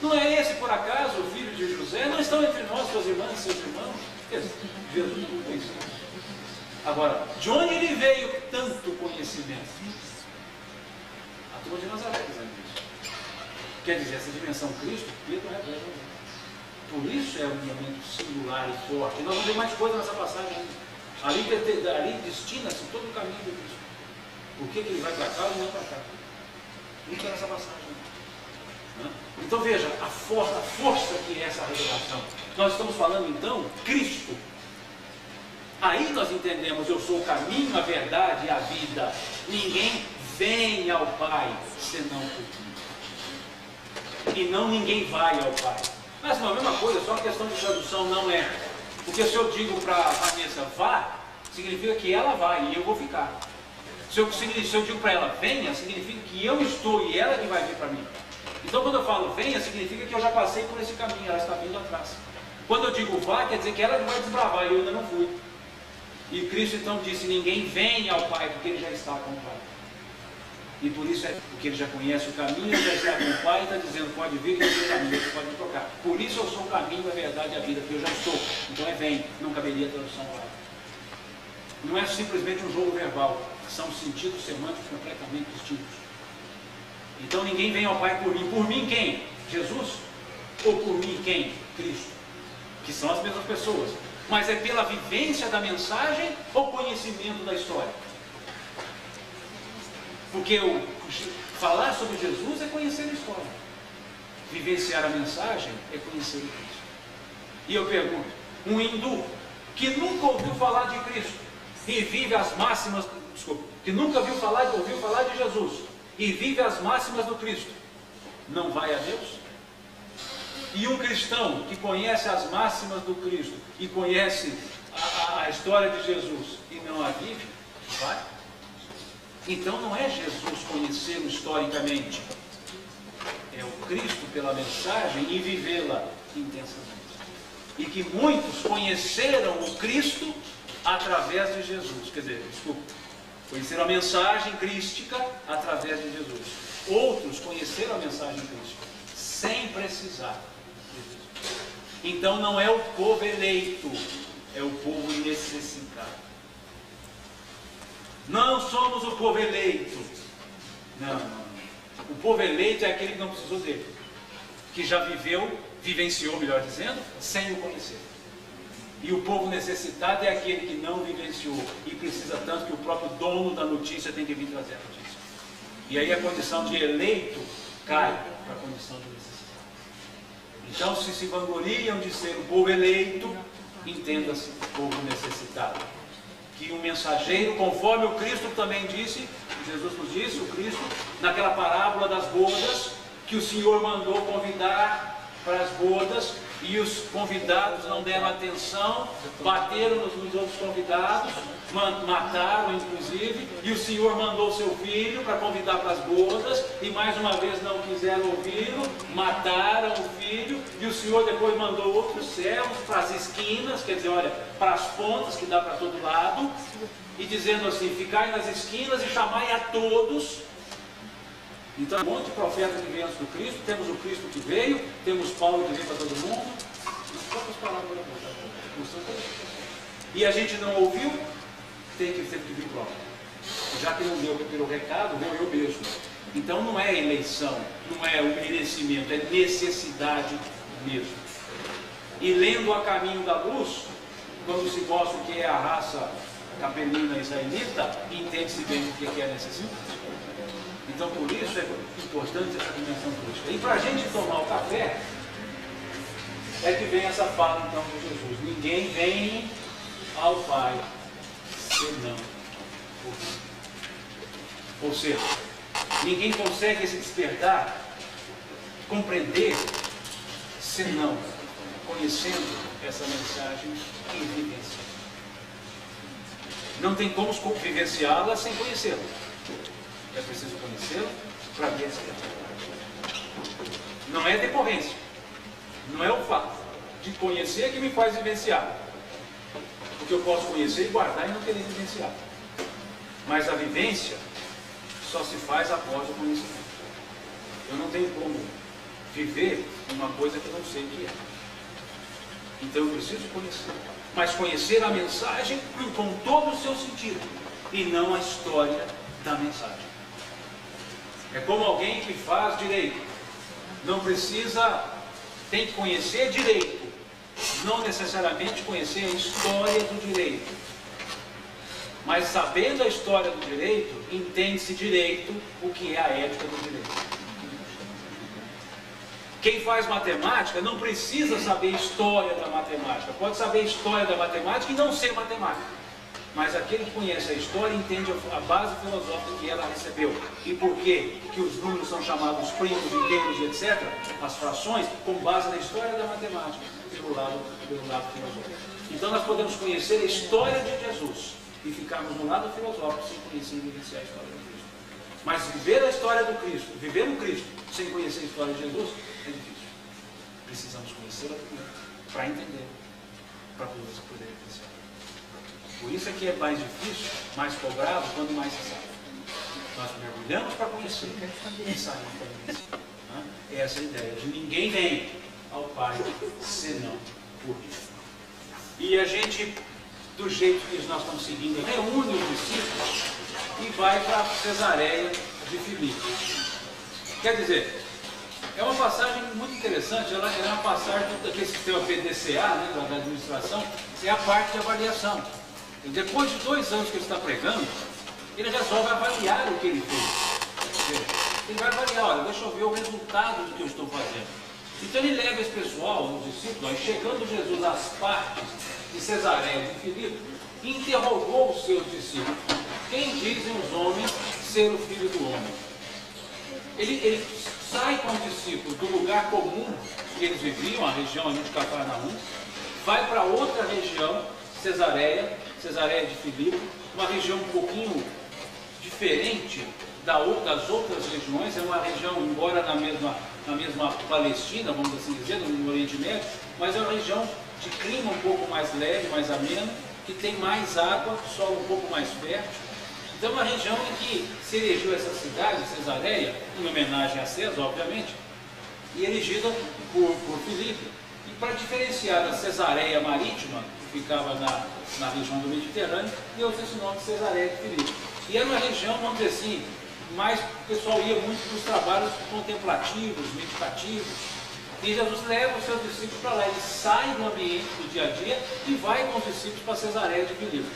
Não é esse, por acaso, o filho de José? Não estão entre nós, suas irmãs e seus irmãos? Jesus não conhecia. Agora, de onde ele veio tanto conhecimento? A turma de Nazaré dizendo isso. Quer dizer, essa dimensão Cristo, Pedro revela. Por isso é um momento singular e forte. E nós vamos ver mais coisas nessa passagem. Ali destina-se todo o caminho de Cristo. Por que ele vai para cá e não para cá? Isso é nessa passagem. Então veja, a força que é essa revelação. Nós estamos falando então, Cristo. Aí nós entendemos, eu sou o caminho, a verdade e a vida. Ninguém vem ao Pai senão por mim. E não ninguém vai ao Pai. Mas não é a mesma coisa, só uma questão de tradução não é. Porque se eu digo para a Vanessa vá, significa que ela vai e eu vou ficar. Se eu digo para ela, venha, significa que eu estou e ela que vai vir para mim. Então quando eu falo venha, significa que eu já passei por esse caminho, ela está vindo atrás. Quando eu digo vá, quer dizer que ela vai desbravar e eu ainda não fui. E Cristo então disse, ninguém vem ao Pai, porque Ele já está com o Pai. E por isso é porque Ele já conhece o caminho, já está com o Pai e está dizendo, pode vir que esse caminho, você pode me tocar. Por isso eu sou o caminho, a verdade e a vida, porque eu já estou. Então é vem, não caberia a tradução lá. Não é simplesmente um jogo verbal, são sentidos semânticos completamente distintos. Então ninguém vem ao Pai por mim. Por mim quem? Jesus? Ou por mim quem? Cristo. Que são as mesmas pessoas. Mas é pela vivência da mensagem ou conhecimento da história? Porque falar sobre Jesus é conhecer a história. Vivenciar a mensagem é conhecer o Cristo. E eu pergunto, um hindu que nunca ouviu falar de Cristo e vive as máximas, que nunca ouviu falar de Jesus e vive as máximas do Cristo, não vai a Deus? E um cristão que conhece as máximas do Cristo e conhece a história de Jesus e não a vive, vai? Então não é Jesus conhecê-lo historicamente, é o Cristo pela mensagem e vivê-la intensamente. E que muitos conheceram o Cristo através de Jesus, quer dizer, conheceram a mensagem crística através de Jesus. Outros conheceram a mensagem crística sem precisar de Jesus. Então não é o povo eleito, é o povo necessitado. Não somos o povo eleito. Não. O povo eleito é aquele que não precisou dele, que já vivenciou, melhor dizendo, sem o conhecer. E o povo necessitado é aquele que não vivenciou e precisa tanto que o próprio dono da notícia tem que vir trazer a notícia. E aí a condição de eleito cai para a condição de necessitado. Então, se vangloriam de ser o povo eleito, entenda-se o povo necessitado. Que um mensageiro, conforme o Cristo também disse, Jesus nos disse, o Cristo, naquela parábola das bodas, que o Senhor mandou convidar para as bodas, e os convidados não deram atenção, bateram nos outros convidados, mataram inclusive, e o Senhor mandou seu filho para convidar para as bodas, e mais uma vez não quiseram ouvi-lo, mataram o filho, e o Senhor depois mandou outros servos para as esquinas, quer dizer, olha, para as pontas que dá para todo lado, e dizendo assim, ficai nas esquinas e chamai a todos. Então, um monte de profetas que vem antes do Cristo, temos o Cristo que veio, temos Paulo que veio para todo mundo, e a gente não ouviu, teve que vir prova. Já que não deu pelo recado, vou eu mesmo. Então não é eleição, não é o merecimento, é necessidade mesmo. E lendo A Caminho da Luz, quando se mostra o que é a raça capelina israelita, entende-se bem o que é a necessidade. Então, por isso é importante essa dimensão política. E para a gente tomar o café, é que vem essa fala então de Jesus. Ninguém vem ao Pai senão por mim. Ou seja, ninguém consegue se despertar, compreender, senão conhecendo essa mensagem e vivenciando. Não tem como vivenciá-la sem conhecê-la. É preciso conhecê-lo para vivenciar. Não é decorrência. Não é o fato de conhecer que me faz vivenciar. Porque eu posso conhecer e guardar e não querer vivenciar. Mas a vivência só se faz após o conhecimento. Eu não tenho como viver uma coisa que eu não sei o que é. Então eu preciso conhecer. Mas conhecer a mensagem com todo o seu sentido. E não a história da mensagem. É como alguém que faz direito. Não precisa, tem que conhecer direito. Não necessariamente conhecer a história do direito. Mas sabendo a história do direito, entende-se direito o que é a ética do direito. Quem faz matemática não precisa saber a história da matemática. Pode saber a história da matemática e não ser matemática. Mas aquele que conhece a história entende a base filosófica que ela recebeu. E por que os números são chamados primos, inteiros, etc. As frações, com base na história da matemática, pelo lado filosófico. Então nós podemos conhecer a história de Jesus e ficarmos no lado filosófico sem conhecer e vivenciar a história do Cristo. Mas viver a história do Cristo, viver no Cristo, sem conhecer a história de Jesus, é difícil. Precisamos conhecê-la primeiro, para entender, para poder vivenciar. Por isso é que é mais difícil, mais cobrado, quando mais se sabe. Nós mergulhamos para conhecer e saímos para vivenciar. É essa a ideia de ninguém vem ao Pai senão por mim. E a gente, do jeito que nós estamos seguindo, reúne os discípulos e vai para Cesareia de Filipe. Quer dizer, é uma passagem muito interessante, ela é uma passagem daquele sistema PDCA, né, da administração, é a parte de avaliação. E depois de 2 anos que ele está pregando, ele resolve avaliar o que ele fez. Ele vai avaliar, olha, deixa eu ver o resultado do que eu estou fazendo. Então ele leva esse pessoal, os discípulos, aí chegando Jesus às partes de Cesareia de Filipe, interrogou os seus discípulos. Quem dizem os homens ser o Filho do Homem? Ele sai com os discípulos do lugar comum que eles viviam, a região ali de Cafarnaum, vai para outra região, Cesareia de Filipe, uma região um pouquinho diferente das outras regiões, é uma região, embora na mesma Palestina, vamos assim dizer, no Oriente Médio, mas é uma região de clima um pouco mais leve, mais ameno, que tem mais água, solo um pouco mais fértil. Então é uma região em que se erigiu essa cidade, Cesareia, em homenagem a César, obviamente, e erigida por Filipe. E para diferenciar da Cesareia marítima, que ficava na região do Mediterrâneo, deu-se esse nome de Cesareia de Filipe. E era uma região, vamos dizer assim, mas o pessoal ia muito para os trabalhos contemplativos, meditativos. E Jesus leva os seus discípulos para lá. Ele sai do ambiente do dia a dia e vai com os discípulos para Cesareia de Filipe.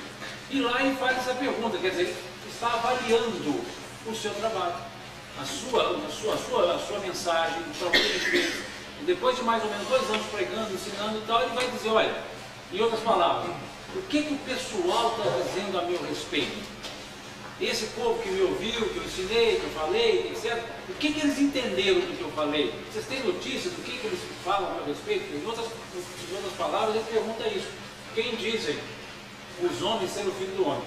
E lá ele faz essa pergunta, quer dizer, ele está avaliando o seu trabalho, a sua mensagem, o trabalho que ele fez. E depois de mais ou menos 2 anos pregando, ensinando e tal, ele vai dizer, olha, em outras palavras, o que o pessoal está dizendo a meu respeito? Esse povo que me ouviu, que eu ensinei, que eu falei, etc. O que eles entenderam do que eu falei? Vocês têm notícia do que eles falam a meu respeito? Em outras palavras, ele pergunta isso. Quem dizem os homens ser o Filho do Homem?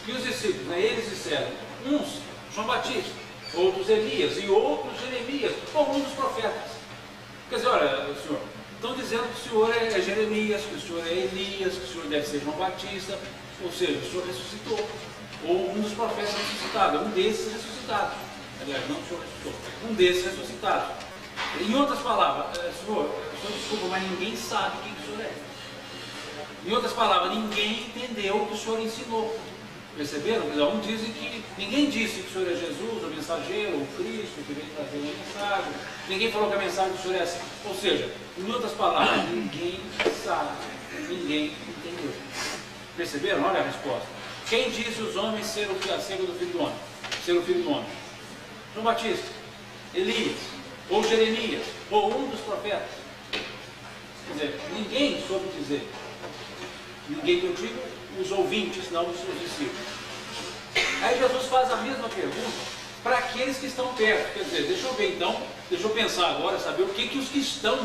E os discípulos, né, eles disseram, uns João Batista, outros Elias e outros Jeremias, ou um dos profetas. Quer dizer, olha, senhor, estão dizendo que o senhor é Jeremias, que o senhor é Elias, que o senhor deve ser João Batista, ou seja, o senhor ressuscitou. Ou um dos profetas ressuscitados, um desses ressuscitados. Aliás, não o senhor ressuscitou, um desses ressuscitados. Em outras palavras, senhor desculpa, mas ninguém sabe quem o senhor é. Em outras palavras, ninguém entendeu o que o senhor ensinou. Perceberam? Um dizem que ninguém disse que o senhor é Jesus, o mensageiro, o Cristo, que veio trazer uma mensagem. Ninguém falou que a mensagem do senhor é essa. Ou seja, em outras palavras, ninguém sabe, ninguém entendeu. Perceberam? Olha a resposta. Quem diz os homens ser o Filho do Homem? Ser o Filho do Homem? João Batista, Elias, ou Jeremias, ou um dos profetas. Quer dizer, ninguém soube dizer. Ninguém que eu digo, os ouvintes, não os seus discípulos. Aí Jesus faz a mesma pergunta para aqueles que estão perto. Quer dizer, deixa eu ver então, deixa eu pensar agora, saber o que os que estão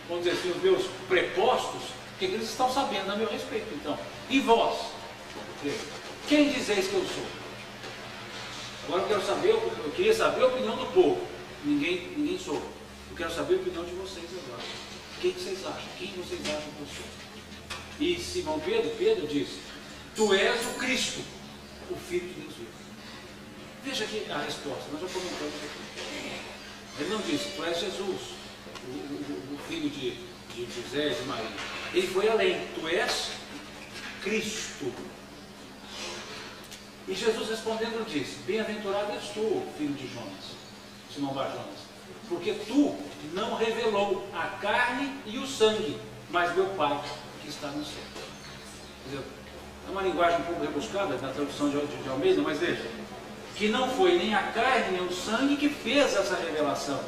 vamos dizer assim, os meus prepostos, o que eles estão sabendo a meu respeito então. E vós? Quem dizeis que eu sou? Agora eu queria saber a opinião do povo. Ninguém soube. Eu quero saber a opinião de vocês agora. O que vocês acham? Quem vocês acham que eu sou? E Simão Pedro disse, tu és o Cristo, o Filho de Deus vivo. Veja aqui a resposta, nós já comentamos aqui. Ele não disse, tu és Jesus, o filho de José, de Maria. Ele foi além, tu és Cristo. E Jesus respondendo disse, bem-aventurado és tu, filho de Jonas, Simão Bar-Jonas, porque tu não revelou a carne e o sangue, mas meu Pai que está no céu. Quer dizer, é uma linguagem um pouco rebuscada na tradução de Almeida, mas veja, que não foi nem a carne nem o sangue que fez essa revelação.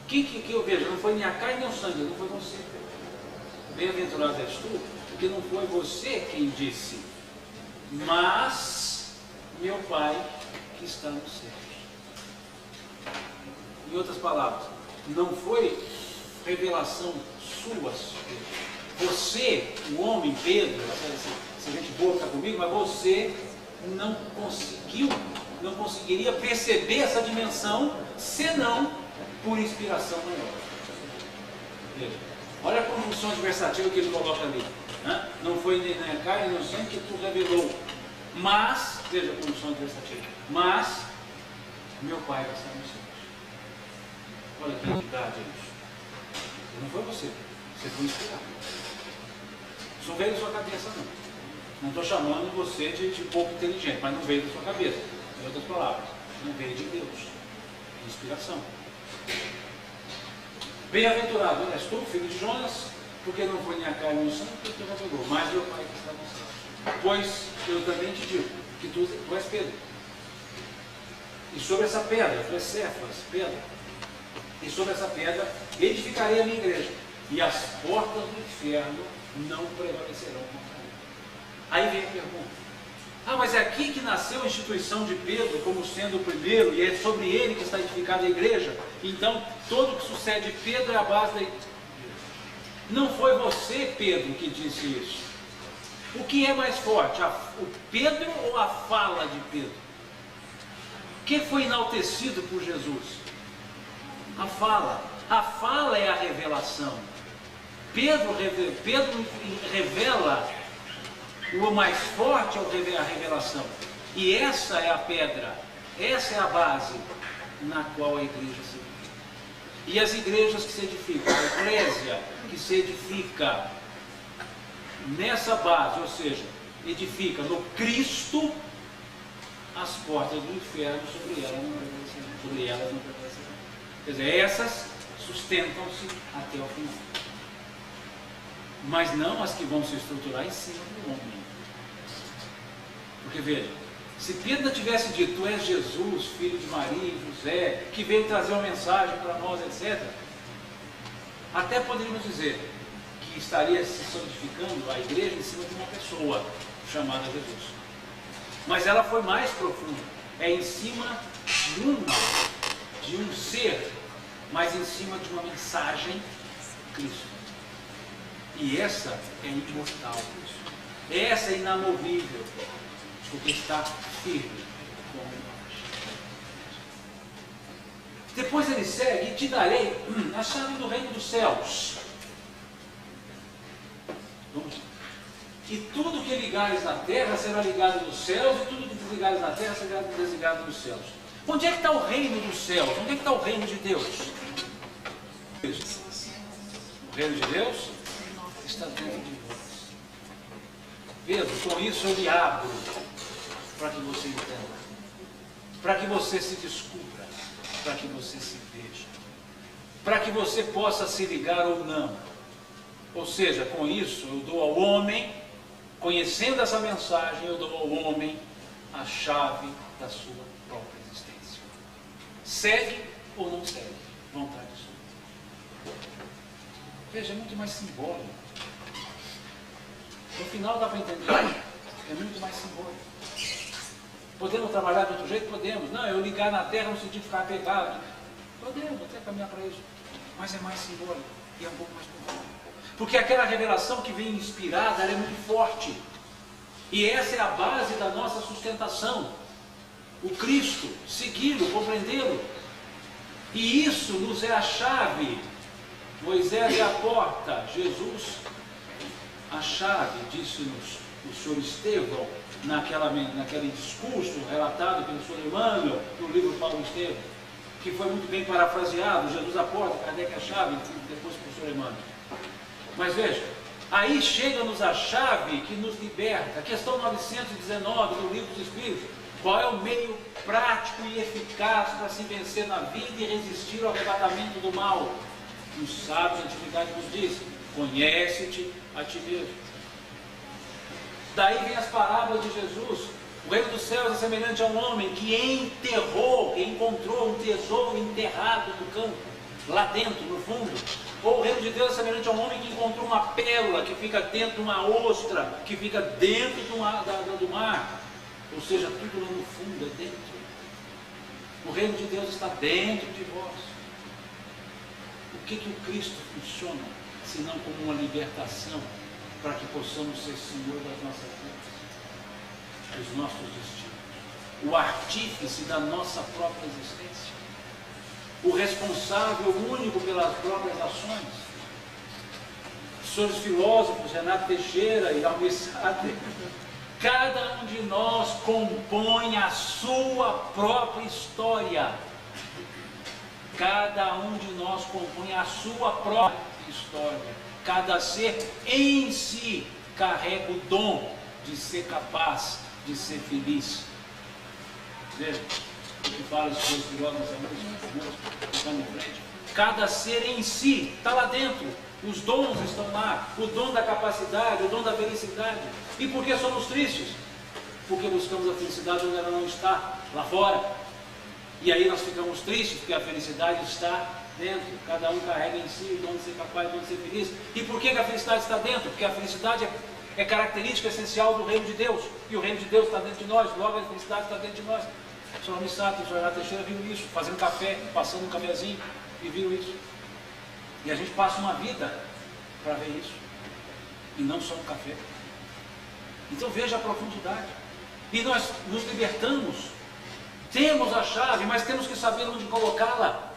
Que eu vejo, não foi nem a carne nem o sangue, não foi você. Bem-aventurado és tu, porque não foi você quem disse, mas meu Pai que está no céu. Em outras palavras, não foi revelação sua. Você, o homem Pedro, essa gente boa está comigo, mas você não conseguiria perceber essa dimensão senão por inspiração maior. Veja, olha a conjunção adversativa que ele coloca ali. Né? Não foi nem a carne nem o sangue que tu revelou, mas, veja a conjunção adversativa, mas meu Pai que está nos céus. Olha que entidade é isso. Não foi você, você foi inspirado. Isso não veio da sua cabeça, não. Não estou chamando você de pouco inteligente, mas não veio da sua cabeça. Em outras palavras, não veio de Deus. É inspiração. Bem-aventurado és tu, filho de Jonas, porque não foi nem a carne nem o sangue que tu revelou, mas meu Pai que está no céu. Pois eu também te digo que tu és Pedro. E sobre essa pedra, tu és Cefas, pedra. E sobre essa pedra edificarei a minha igreja. E as portas do inferno não prevalecerão contra ele. Aí vem a pergunta. Mas é aqui que nasceu a instituição de Pedro como sendo o primeiro, e é sobre ele que está edificada a igreja. Então, tudo que sucede Pedro é a base da igreja. Não foi você, Pedro, que disse isso. O que é mais forte, o Pedro ou a fala de Pedro? O que foi enaltecido por Jesus? A fala. A fala é a revelação. Pedro revela. O mais forte é a revelação. E essa é a pedra, essa é a base na qual a igreja se edifica. E as igrejas que se edificam, a eclésia que se edifica nessa base, ou seja, edifica no Cristo, as portas do inferno sobre elas não prevalecerão. Quer dizer, essas sustentam-se até o final. Mas não as que vão se estruturar em cima do homem. Porque veja, se Pedro tivesse dito, tu és Jesus, filho de Maria e José, que veio trazer uma mensagem para nós, etc., até poderíamos dizer que estaria se solidificando a igreja em cima de uma pessoa chamada Jesus. Mas ela foi mais profunda, é em cima de um ser, mas em cima de uma mensagem, Cristo. E essa é imortal, essa é inamovível, porque está firme como nós. Depois ele segue, e te darei a chave do reino dos céus. E tudo que ligares na terra será ligado nos céus, e tudo que desligares na terra será desligado nos céus. Onde é que está o reino dos céus? Onde é que está o reino de Deus? O reino de Deus está dentro de vós. Pedro, com isso eu lhe abro para que você entenda, para que você se descubra, para que você se veja, para que você possa se ligar ou não. Ou seja, com isso eu dou ao homem, conhecendo essa mensagem, eu dou ao homem a chave da sua própria existência. Segue ou não segue, vontade sua. Veja, é muito mais simbólico. No final dá para entender, é muito mais simbólico. Podemos trabalhar de outro jeito? Podemos. Não, eu ligar na terra no sentido de ficar pegado. Podemos até caminhar para isso. Mas é mais simbólico e é um pouco mais profundo. Porque aquela revelação que vem inspirada, ela é muito forte. E essa é a base da nossa sustentação. O Cristo, segui-lo, compreendê-lo. E isso nos é a chave. Moisés é a porta, Jesus a chave, disse-nos o senhor Estevão, naquele discurso relatado pelo senhor Emmanuel, no livro Paulo Estevão, que foi muito bem parafraseado, Jesus a porta, Kardec a chave, depois pelo senhor Emmanuel. Mas veja, aí chega-nos a chave que nos liberta, questão 919 do Livro dos Espíritos, qual é o meio prático e eficaz para se vencer na vida e resistir ao arrebatamento do mal? Os sábios da antiguidade nos dizem, conhece-te a ti mesmo. Daí vem as parábolas de Jesus. O reino dos céus é semelhante a um homem que encontrou um tesouro enterrado no campo, lá dentro, no fundo. Ou o reino de Deus é semelhante a um homem que encontrou uma pérola que fica dentro de uma ostra, que fica dentro do mar. Ou seja, tudo lá no fundo, é dentro. O reino de Deus está dentro de vós. O que o Cristo funciona, senão como uma libertação para que possamos ser senhor das nossas vidas, dos nossos destinos, o artífice da nossa própria existência, o responsável único pelas próprias ações. Os senhores filósofos, Renato Teixeira e Almir Sater, cada um de nós compõe a sua própria história. Cada um de nós compõe a sua própria história. Cada ser em si carrega o dom de ser capaz de ser feliz. Veja o que fala os seus filósofos, estão em frente. Cada ser em si está lá dentro. Os dons estão lá. O dom da capacidade, o dom da felicidade. E por que somos tristes? Porque buscamos a felicidade onde ela não está, lá fora. E aí nós ficamos tristes, porque a felicidade está dentro. Cada um carrega em si o dom de ser capaz, o dom de ser feliz. E por que a felicidade está dentro? Porque a felicidade é característica essencial do reino de Deus. E o reino de Deus está dentro de nós, logo a felicidade está dentro de nós. O senhor Almir Sater, o senhor Renato Teixeira viram isso, fazendo café, passando um cafezinho, e viram isso. E a gente passa uma vida para ver isso. E não só um café. Então veja a profundidade. E nós nos libertamos. Temos a chave, mas temos que saber onde colocá-la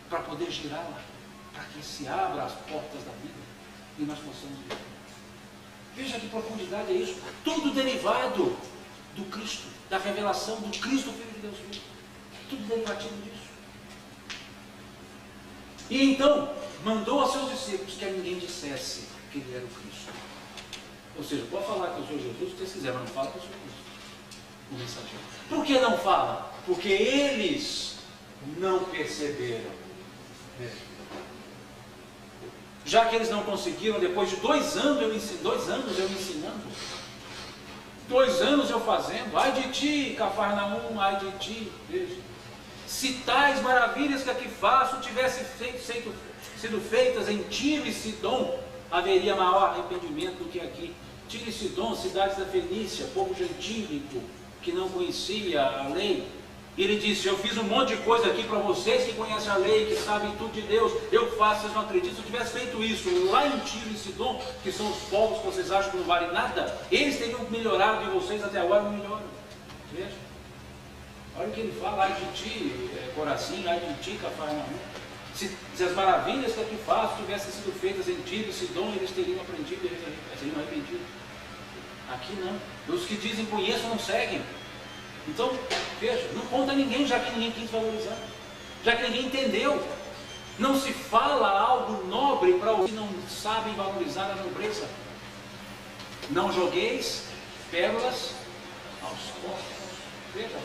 para poder girá-la, para que se abra as portas da vida e nós possamos viver. Veja que profundidade é isso. Tudo derivado do Cristo, da revelação do Cristo, Filho de Deus vivo. Tudo derivativo disso. E então mandou aos seus discípulos que a ninguém dissesse que ele era o Cristo. Ou seja, pode falar que eu sou Jesus, se vocês quiserem, mas não fala que eu sou Cristo, o mensageiro. Por que não fala? Porque eles não perceberam. Já que eles não conseguiram, depois de 2 anos eu ensinando, 2 anos eu fazendo, ai de ti, Cafarnaum, ai de ti, veja. Se tais maravilhas que aqui faço tivessem sido feitas em Tiro e Sidom, haveria maior arrependimento do que aqui. Tiro e Sidom, cidades da Fenícia, povo gentílico, que não conhecia a lei. E ele disse, eu fiz um monte de coisa aqui para vocês que conhecem a lei, que sabem tudo de Deus, eu faço, vocês não acreditam. Se eu tivesse feito isso lá em Tiro e Sidom, que são os povos que vocês acham que não valem nada, eles teriam melhorado de vocês, até agora não melhoram. Veja. Olha o que ele fala, ai de ti, Corazim, ai de ti, Cafarnaum. Se as maravilhas que aqui faço tivessem sido feitas em Tiro e Sidom, eles teriam aprendido e seriam arrependidos. Aqui não. Os que dizem conheço não seguem. Então, veja, não conta ninguém, já que ninguém quis valorizar, já que ninguém entendeu. Não se fala algo nobre para os que não sabem valorizar a nobreza. Não jogueis pérolas aos porcos. Veja,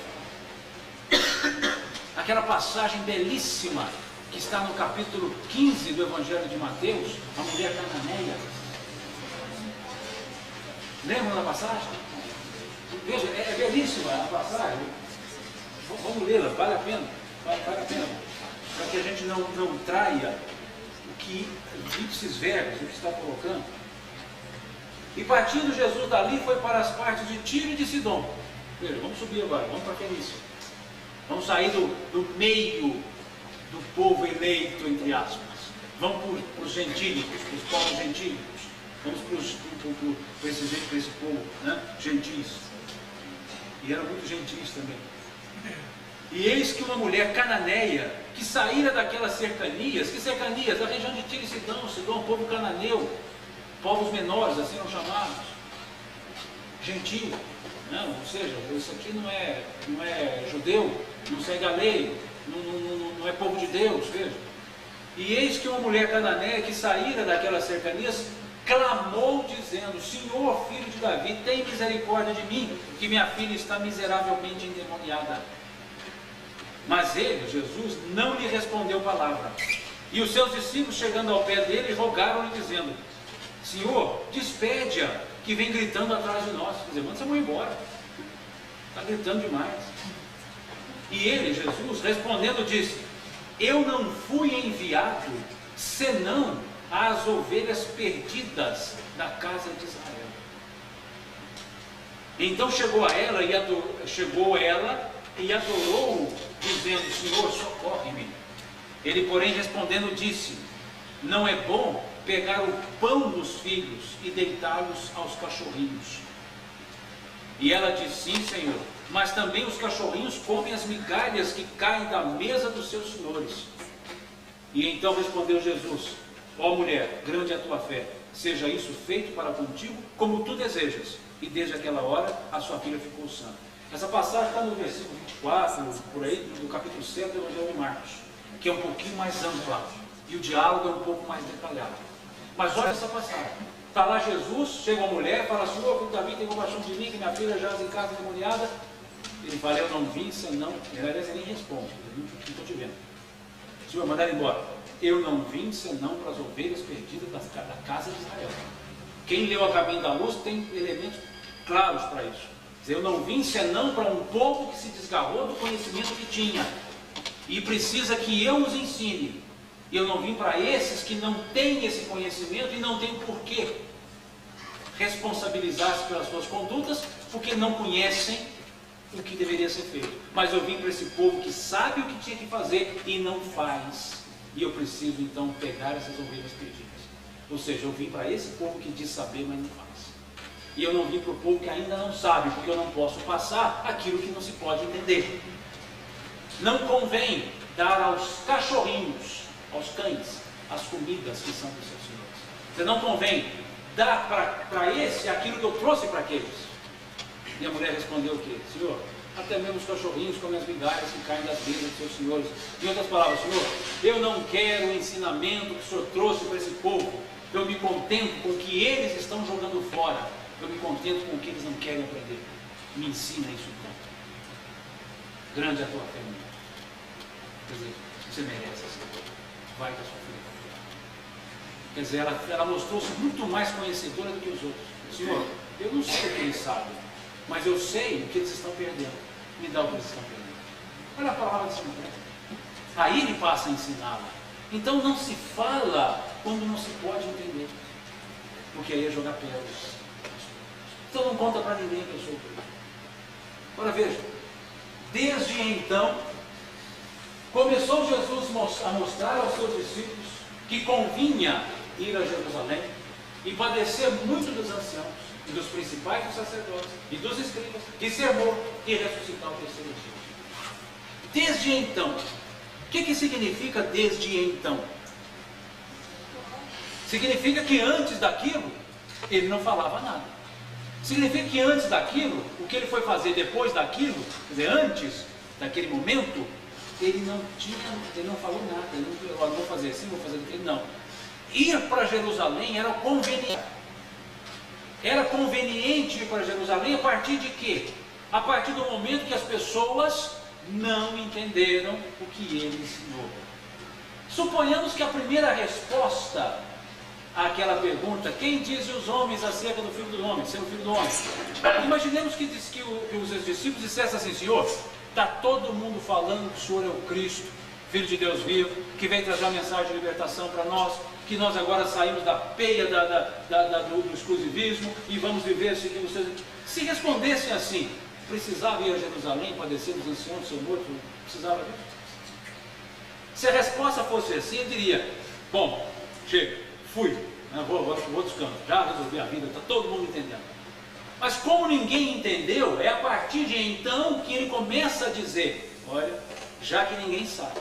aquela passagem belíssima que está no capítulo 15 do Evangelho de Mateus, a mulher cananeia. Lembram da passagem? Veja, é belíssima a passagem. Vamos lê-la, vale a pena. Vale a pena. Para que a gente não traia o que ipsis verbis, o que está colocando. E partindo Jesus dali, foi para as partes de Tiro e de Sidom. Veja, vamos subir agora, vamos para a Fenícia. Vamos sair do meio do povo eleito, entre aspas. Vamos para os gentílicos, para os povos gentílicos. Vamos para esse povo, né? Gentis. E eram muito gentis também. E eis que uma mulher cananeia, que saíra daquelas cercanias, que cercanias? Da região de Tiro e Sidom, povo cananeu, povos menores, assim eram chamados, gentil, não, ou seja, isso aqui não é judeu, não segue a lei, não é povo de Deus, veja. E eis que uma mulher cananeia, que saíra daquelas cercanias, clamou dizendo, Senhor, filho de Davi, tem misericórdia de mim, que minha filha está miseravelmente endemoniada. Mas ele, Jesus, não lhe respondeu palavra. E os seus discípulos, chegando ao pé dele, rogaram-lhe dizendo, Senhor, despede-a, que vem gritando atrás de nós. Quer dizer, manda essa mulher embora, está gritando demais. E ele, Jesus, respondendo, disse, eu não fui enviado, senão às ovelhas perdidas da casa de Israel. Então chegou ela e adorou-o, dizendo, Senhor, socorre-me. Ele, porém, respondendo, disse, não é bom pegar o pão dos filhos e deitá-los aos cachorrinhos. E ela disse: sim, Senhor, mas também os cachorrinhos comem as migalhas que caem da mesa dos seus senhores. E então respondeu Jesus: ó mulher, grande é a tua fé, seja isso feito para contigo como tu desejas. E desde aquela hora a sua filha ficou sã. Essa passagem está no versículo 24, por aí, do capítulo 7 do Evangelho de Marcos, que é um pouquinho mais ampla, e o diálogo é um pouco mais detalhado. Mas olha essa passagem. Está lá Jesus, chega uma mulher, fala: Senhor, filho de Davi, tem compaixão de mim, que minha filha jaz em casa endemoniada. Ele fala: eu não vim senão... Aliás, ele nem responde, eu não estou te vendo. Senhor, mandar embora. Eu não vim senão para as ovelhas perdidas da casa de Israel. Quem leu A Caminho da Luz tem elementos claros para isso. Eu não vim senão para um povo que se desgarrou do conhecimento que tinha e precisa que eu os ensine. Eu não vim para esses que não têm esse conhecimento e não têm porquê responsabilizar-se pelas suas condutas, porque não conhecem o que deveria ser feito. Mas eu vim para esse povo que sabe o que tinha que fazer e não faz. E eu preciso então pegar essas ovelhas perdidas. Ou seja, eu vim para esse povo que diz saber, mas não faz. E eu não vim para o povo que ainda não sabe, porque eu não posso passar aquilo que não se pode entender. Não convém dar aos cachorrinhos, aos cães, as comidas que são dos seus senhores. Você não convém dar para esse aquilo que eu trouxe para aqueles. E a mulher respondeu o quê? Senhor, até mesmo os cachorrinhos comem as migalhas que caem das mesas dos seus senhores. Em outras palavras: Senhor, eu não quero o ensinamento que o Senhor trouxe para esse povo. Eu me contento com o que eles estão jogando fora. Eu me contento com o que eles não querem aprender. Me ensina isso então. Grande é a tua fé, mulher. Quer dizer, você merece essa coisa. Vai com a sua filha. Quer dizer, ela mostrou-se muito mais conhecedora do que os outros. Senhor, eu não sei o que eles sabem, mas eu sei o que eles estão perdendo. Me dá o que eles estão perdendo. Olha a palavra dessa mulher. Aí ele passa a ensiná-la. Então não se fala quando não se pode entender, porque aí é jogar pedras. Então não conta para ninguém que eu sou Cristo. Agora veja, desde então começou Jesus a mostrar aos seus discípulos que convinha ir a Jerusalém e padecer muito dos anciãos e dos principais dos sacerdotes e dos escribas, e ser morto e ressuscitar ao terceiro dia. Desde então, o que significa desde então? Significa que antes daquilo ele não falava nada. Significa que antes daquilo, o que ele foi fazer depois daquilo, quer dizer, antes daquele momento, ele não falou nada. Ele não falou: vou fazer assim, vou fazer aquilo. Não. Ir para Jerusalém era conveniente. Era conveniente ir para Jerusalém a partir de quê? A partir do momento que as pessoas não entenderam o que ele ensinou. Suponhamos que a primeira resposta àquela pergunta: quem dizem os homens acerca do Filho do Homem, ser o Filho do Homem? Imaginemos que os discípulos dissessem assim: Senhor, está todo mundo falando que o Senhor é o Cristo, Filho de Deus vivo, que vem trazer uma mensagem de libertação para nós, que nós agora saímos da peia do exclusivismo e vamos viver seguindo vocês. Se respondessem assim: precisava ir a Jerusalém, padecer dos anciãos, ser morto, precisava disso? Se a resposta fosse assim, eu diria: bom, chega, fui, vou para outros campos, já resolvi a vida, está todo mundo entendendo. Mas como ninguém entendeu, é a partir de então que ele começa a dizer: olha, já que ninguém sabe,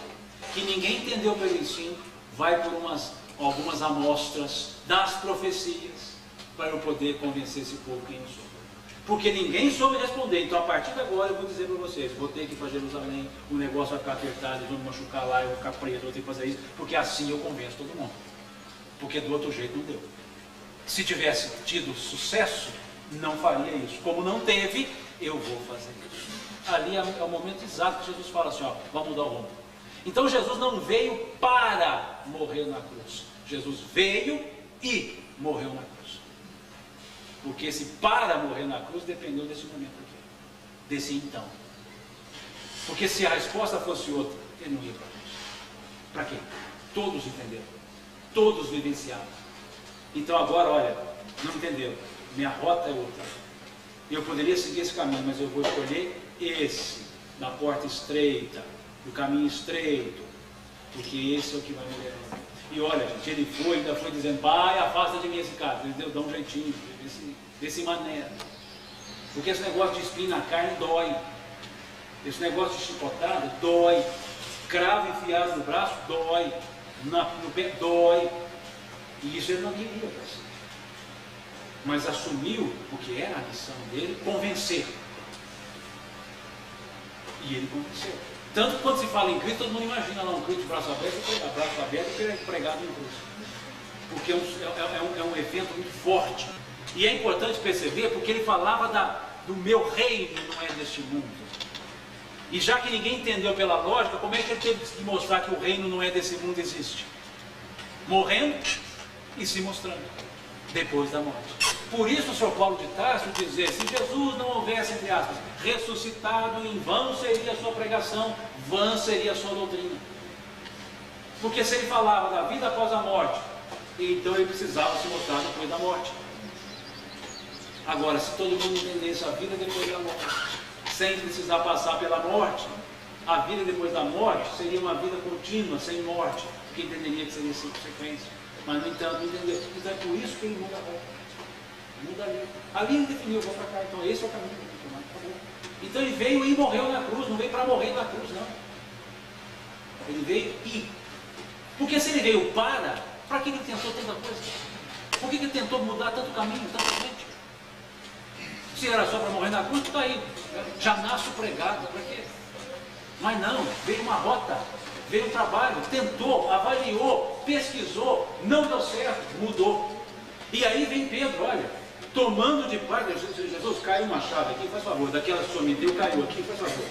que ninguém entendeu pelo ensino, vai por algumas amostras das profecias para eu poder convencer esse povo quem eu sou. Porque ninguém soube responder. Então a partir de agora eu vou dizer para vocês: vou ter que ir para Jerusalém, o negócio vai ficar apertado, eles vão me machucar lá, eu vou ficar preso, vou ter que fazer isso, porque assim eu convenço todo mundo. Porque do outro jeito não deu. Se tivesse tido sucesso, não faria isso. Como não teve, eu vou fazer isso. Ali é o momento exato que Jesus fala assim: ó, vamos mudar o rumo. Então Jesus não veio para morrer na cruz. Jesus veio e morreu na cruz. Porque esse para morrer na cruz dependeu desse momento aqui, desse então. Porque se a resposta fosse outra, ele não ia para a cruz. Para quê? Todos entenderam. Todos vivenciaram. Então agora, olha, não entenderam. Minha rota é outra. Eu poderia seguir esse caminho, mas eu vou escolher esse, da porta estreita, do caminho estreito, porque esse é o que vai me levar. E olha, gente, ele ainda foi dizendo, Pai, afasta de mim esse cara. Ele deu, dá um jeitinho, desse maneira. Porque esse negócio de espinho na carne dói. Esse negócio de chicotada dói. Cravo enfiado no braço dói. No pé dói. E isso ele não queria, parceiro. Mas assumiu o que era a missão dele, convencer. E ele convenceu. Tanto que quando se fala em Cristo, todo mundo imagina lá um Cristo de braço aberto e pregado em cruz. Porque é um evento muito forte. E é importante perceber porque ele falava do meu reino não é deste mundo. E já que ninguém entendeu pela lógica, como é que ele teve que mostrar que o reino não é desse mundo existe? Morrendo e se mostrando depois da morte. Por isso o Sr. Paulo de Tarso dizia, se Jesus não houvesse, entre aspas, ressuscitado, em vão seria a sua pregação, vã seria a sua doutrina. Porque se ele falava da vida após a morte, então ele precisava se mostrar depois da morte. Agora, se todo mundo entendesse a vida depois da morte, sem precisar passar pela morte, a vida depois da morte seria uma vida contínua, sem morte, porque entenderia que seria sequência. Mas, no entanto, não entendeu. Então é por isso que ele muda a rota. Muda ali. Ali ele definiu, eu vou para cá, então esse é o caminho. Então ele veio e morreu na cruz, não veio para morrer na cruz, não. Ele veio e. Porque se ele veio para que ele tentou tanta coisa? Por que ele tentou mudar tanto caminho, tanta gente? Se era só para morrer na cruz, está aí. Já nasce o pregado, para quê? Mas não, veio uma rota, veio um trabalho, tentou, avaliou, pesquisou, não deu certo, mudou. E aí vem Pedro, olha, tomando de pai, Jesus, caiu uma chave aqui, faz favor, daquela que o senhor me deu, caiu aqui, faz favor.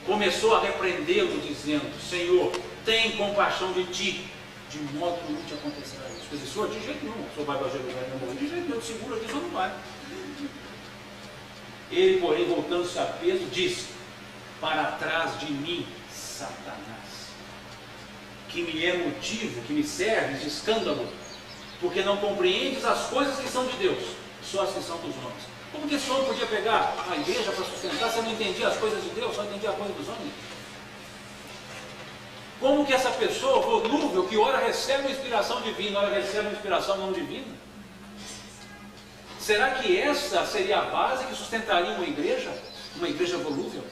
Começou a repreendê-lo, dizendo, Senhor, tem compaixão de ti, de modo que não te acontecerá isso. Quer dizer, Senhor, de jeito nenhum, o senhor vai para Jerusalém, não morrer, de jeito nenhum, segura aqui, o senhor não vai. Ele, porém, voltando-se a Pedro, disse, para trás de mim, Satanás, que me é motivo, que me serve de escândalo, porque não compreendes as coisas que são de Deus, só as que são dos homens. Como que esse homem podia pegar a igreja para sustentar, se não entendia as coisas de Deus, só entendia as coisas dos homens? Como que essa pessoa volúvel, que ora recebe uma inspiração divina, ora recebe uma inspiração não divina? Será que essa seria a base que sustentaria uma igreja volúvel?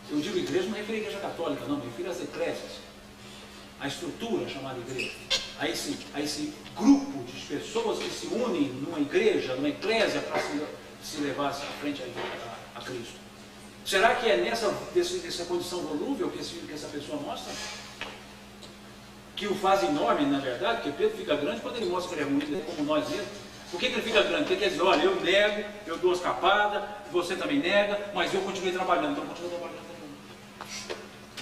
Eu digo igreja, não me refiro à igreja católica, não, me refiro às eclésias, a estrutura chamada igreja, a esse grupo de pessoas que se unem numa igreja, numa eclésia para se levar à frente a Cristo. Será que é nessa condição volúvel que essa pessoa mostra? Que o faz enorme, na verdade, porque Pedro fica grande quando ele mostra que ele é ruim, como nós mesmos. Por que ele fica grande? Porque ele quer dizer, olha, eu nego, eu dou as capadas, você também nega, mas eu continuei trabalhando, então eu continuo trabalhando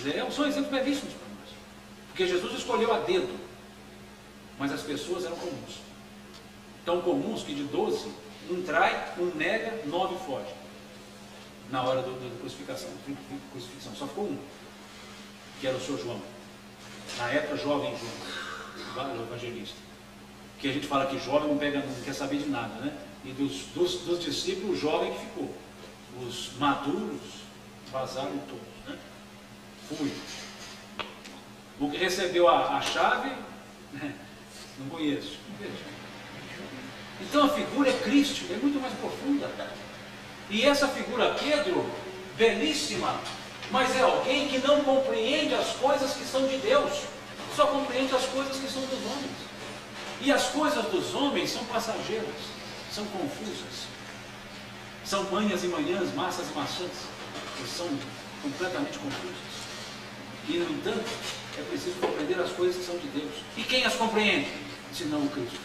também. São exemplos belíssimos para nós. Porque Jesus escolheu a dedo, mas as pessoas eram comuns. Tão comuns que de 12, um trai, um nega, 9 foge. Na hora da crucificação, só ficou um, que era o Sr. João. Na época, jovem João, o evangelista. Que a gente fala que jovem não quer saber de nada, né? E dos discípulos, o jovem que ficou. Os maduros vazaram todos, né? Fui. O que recebeu a chave, não conheço. Então a figura é Cristo, é muito mais profunda. E essa figura, Pedro, belíssima, mas é alguém que não compreende as coisas que são de Deus, só compreende as coisas que são dos homens. E as coisas dos homens são passageiras, são confusas, são manhas e manhãs, massas e maçãs, que são completamente confusas. E, no entanto, é preciso compreender as coisas que são de Deus. E quem as compreende? Senão o Cristo.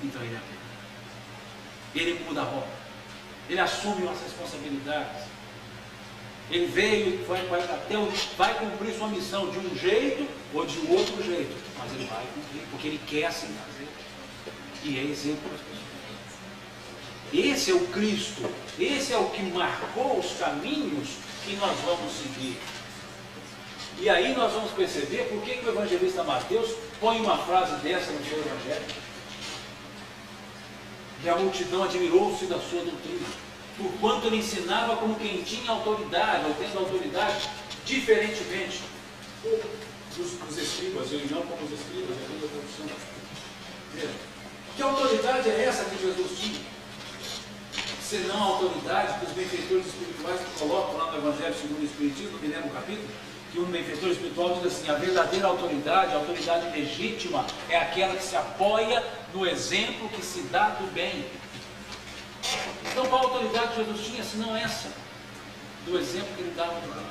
Então ele é Deus. Ele muda a rota. Ele assume as responsabilidades. Ele veio e vai cumprir sua missão de um jeito ou de outro jeito. Mas ele vai cumprir, porque ele quer assim fazer. E é exemplo para as pessoas. Esse é o Cristo. Esse é o que marcou os caminhos que nós vamos seguir. E aí nós vamos perceber por que o evangelista Mateus põe uma frase dessa no seu evangelho. E a multidão admirou-se da sua doutrina, porquanto ele ensinava como quem tinha autoridade, ou tendo autoridade, diferentemente ou dos escribas, e não como os escribas, é toda a tradução. Veja, que autoridade é essa que Jesus tinha? Senão a autoridade que os benfeitores espirituais colocam lá no Evangelho segundo o Espiritismo, no 10º capítulo, que um benfeitor espiritual diz assim: a verdadeira autoridade, a autoridade legítima, é aquela que se apoia no exemplo que se dá do bem. Então qual autoridade Jesus tinha, se não essa, do exemplo que ele dava do bem?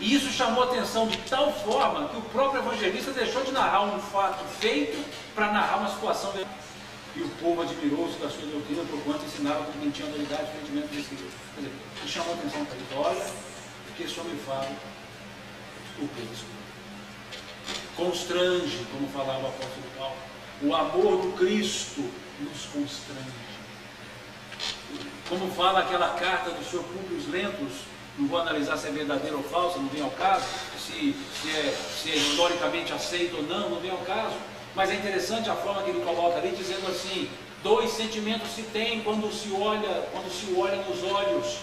E isso chamou a atenção de tal forma que o próprio evangelista deixou de narrar um fato feito para narrar uma situação real. E o povo admirou-se da sua doutrina por quanto ensinava que quem tinha autoridade frente desse livro. Quer dizer, ele chamou a atenção para ele: olha, porque esse homem fala o Cristo. Constrange, como falava o apóstolo Paulo. O amor do Cristo nos constrange. Como fala aquela carta do Sr. Públio Lentos, não vou analisar se é verdadeira ou falsa, não vem ao caso, se é historicamente aceito ou não, não vem ao caso, mas é interessante a forma que ele coloca ali, dizendo assim: dois sentimentos se tem quando se olha nos olhos,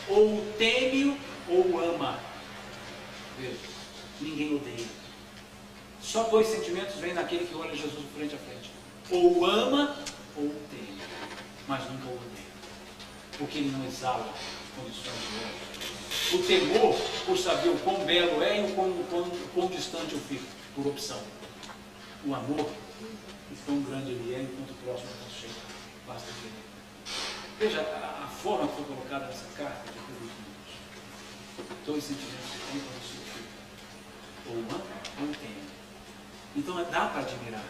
ou o teme ou o ama. Veja, ninguém odeia. Só dois sentimentos vêm naquele que olha Jesus frente a frente: ou o ama ou o teme, mas nunca o odeia, porque ele não exala condições de ódio. O temor, por saber o quão belo é e o quão distante eu fico, por opção. O amor, o quão grande ele é e o quanto próximo eu chego, basta ver. Veja a forma que foi colocada nessa carta de Pedro. Dois sentimentos que tem quando se fica: ou ama ou teme. Então dá para admirar.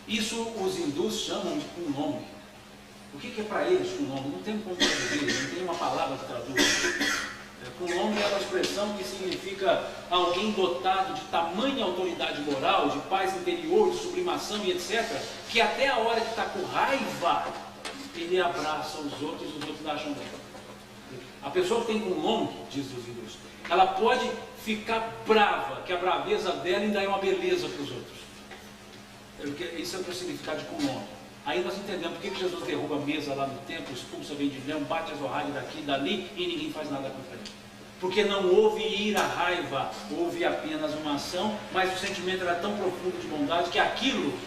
Isso os hindus chamam de kunlong. O que é para eles kunlong? Não tem como traduzir, não tem uma palavra que traduz. Kunlong é uma expressão que significa alguém dotado de tamanha autoridade moral, de paz interior, de sublimação e etc., que até a hora que está com raiva, ele abraça os outros e os outros acham bem. A pessoa que tem kunlong, diz os hindus, ela pode ficar brava, que a braveza dela ainda é uma beleza para os outros. Isso é o significado de kunlong. Aí nós entendemos por que Jesus derruba a mesa lá no templo, expulsa o vendilhão, bate as orragens daqui e dali e ninguém faz nada contra ele. Porque não houve ira, raiva, houve apenas uma ação, mas o sentimento era tão profundo de bondade que aquilo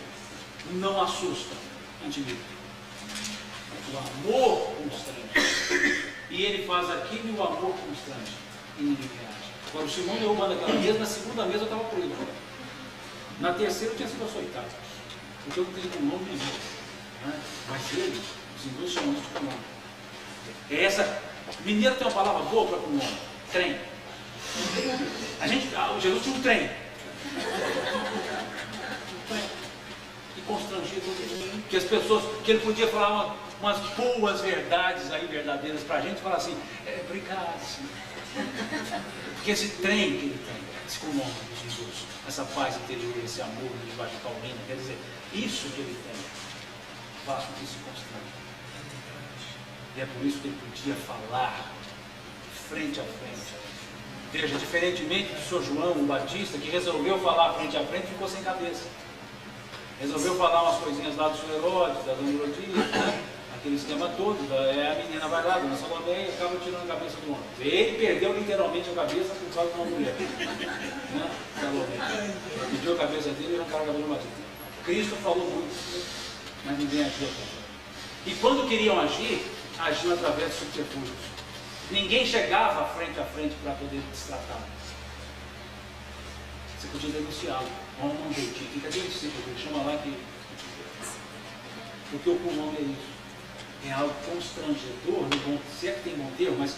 não assusta o indivíduo. O amor constrange. E ele faz aquilo e o amor constrange. E ninguém reage. Agora o Simão derrubando aquela mesa, na segunda mesa eu estava preso. Na terceira eu tinha sido açoitado. Porque eu não tenho um nome de vida. Mas ele, os hindus chamam isso de kunlong. Mineiro tem uma palavra boa para kunlong: trem. Jesus tinha um trem. E constrangia todo mundo. Que as pessoas, que ele podia falar umas boas verdades aí, verdadeiras para a gente, falar assim: obrigado, Senhor. Porque esse trem que ele tem, esse kunlong de Jesus, essa paz interior, esse amor de baixo calmina, quer dizer, isso que ele tem, faz com que se constrange. E é por isso que ele podia falar frente a frente. Veja, diferentemente do Sr. João, o Batista, que resolveu falar frente a frente e ficou sem cabeça. Resolveu falar umas coisinhas lá do Sr. Herodes, das Androdias, aquele esquema todo. A menina vai lá, dona Salomé, e acaba tirando a cabeça do homem. Ele perdeu literalmente a cabeça por causa de uma mulher. Né? Salomé. Pediu a cabeça dele e arrancaram a cabeça do Batista. Cristo falou muito, mas ninguém agiu. E quando queriam agir, agiam através de subterfúgios. Ninguém chegava frente a frente para poder destratar. Você podia denunciá-lo. Vamos um jeitinho, fica bem simples, ele chama lá que. Porque o pulmão é isso. É algo constrangedor, se é que tem bom termo, mas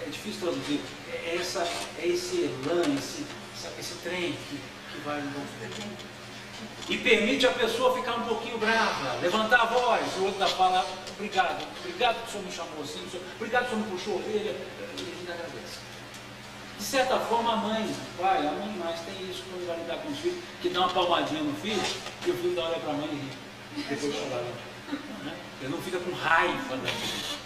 é difícil traduzir. É esse elan, esse trem que vai envolver. E permite a pessoa ficar um pouquinho brava, levantar a voz, o outro fala: obrigado que o senhor me chamou assim, obrigado que o senhor me puxou a ovelha, e ele agradece. De certa forma, a mãe mais tem isso quando vai lidar com os filhos, que dá uma palmadinha no filho, e o filho dá olha para a mãe e ri, depois chorar. Ele não fica com raiva da mãe,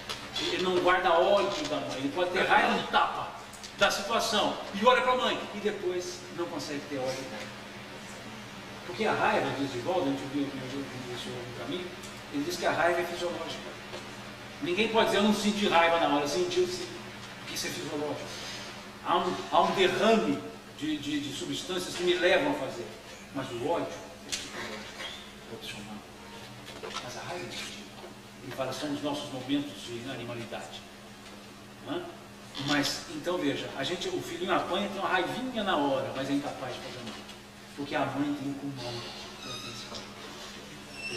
ele não guarda ódio da mãe, ele pode ter raiva no tapa da situação, e olha para a mãe, e depois não consegue ter ódio dela. Porque a raiva, diz de volta, a gente viu isso no caminho, ele diz que a raiva é fisiológica. Ninguém pode dizer: eu não senti raiva na hora, sentiu sim, porque isso é fisiológico. há um derrame de substâncias que me levam a fazer. Mas o ódio é opcional. Mas a raiva é instintiva. Ele fala, são os nossos momentos de animalidade. Não é? Mas, então veja, o filhinho apanha, tem uma raivinha na hora, mas é incapaz de fazer nada. Porque a mãe tem um comando,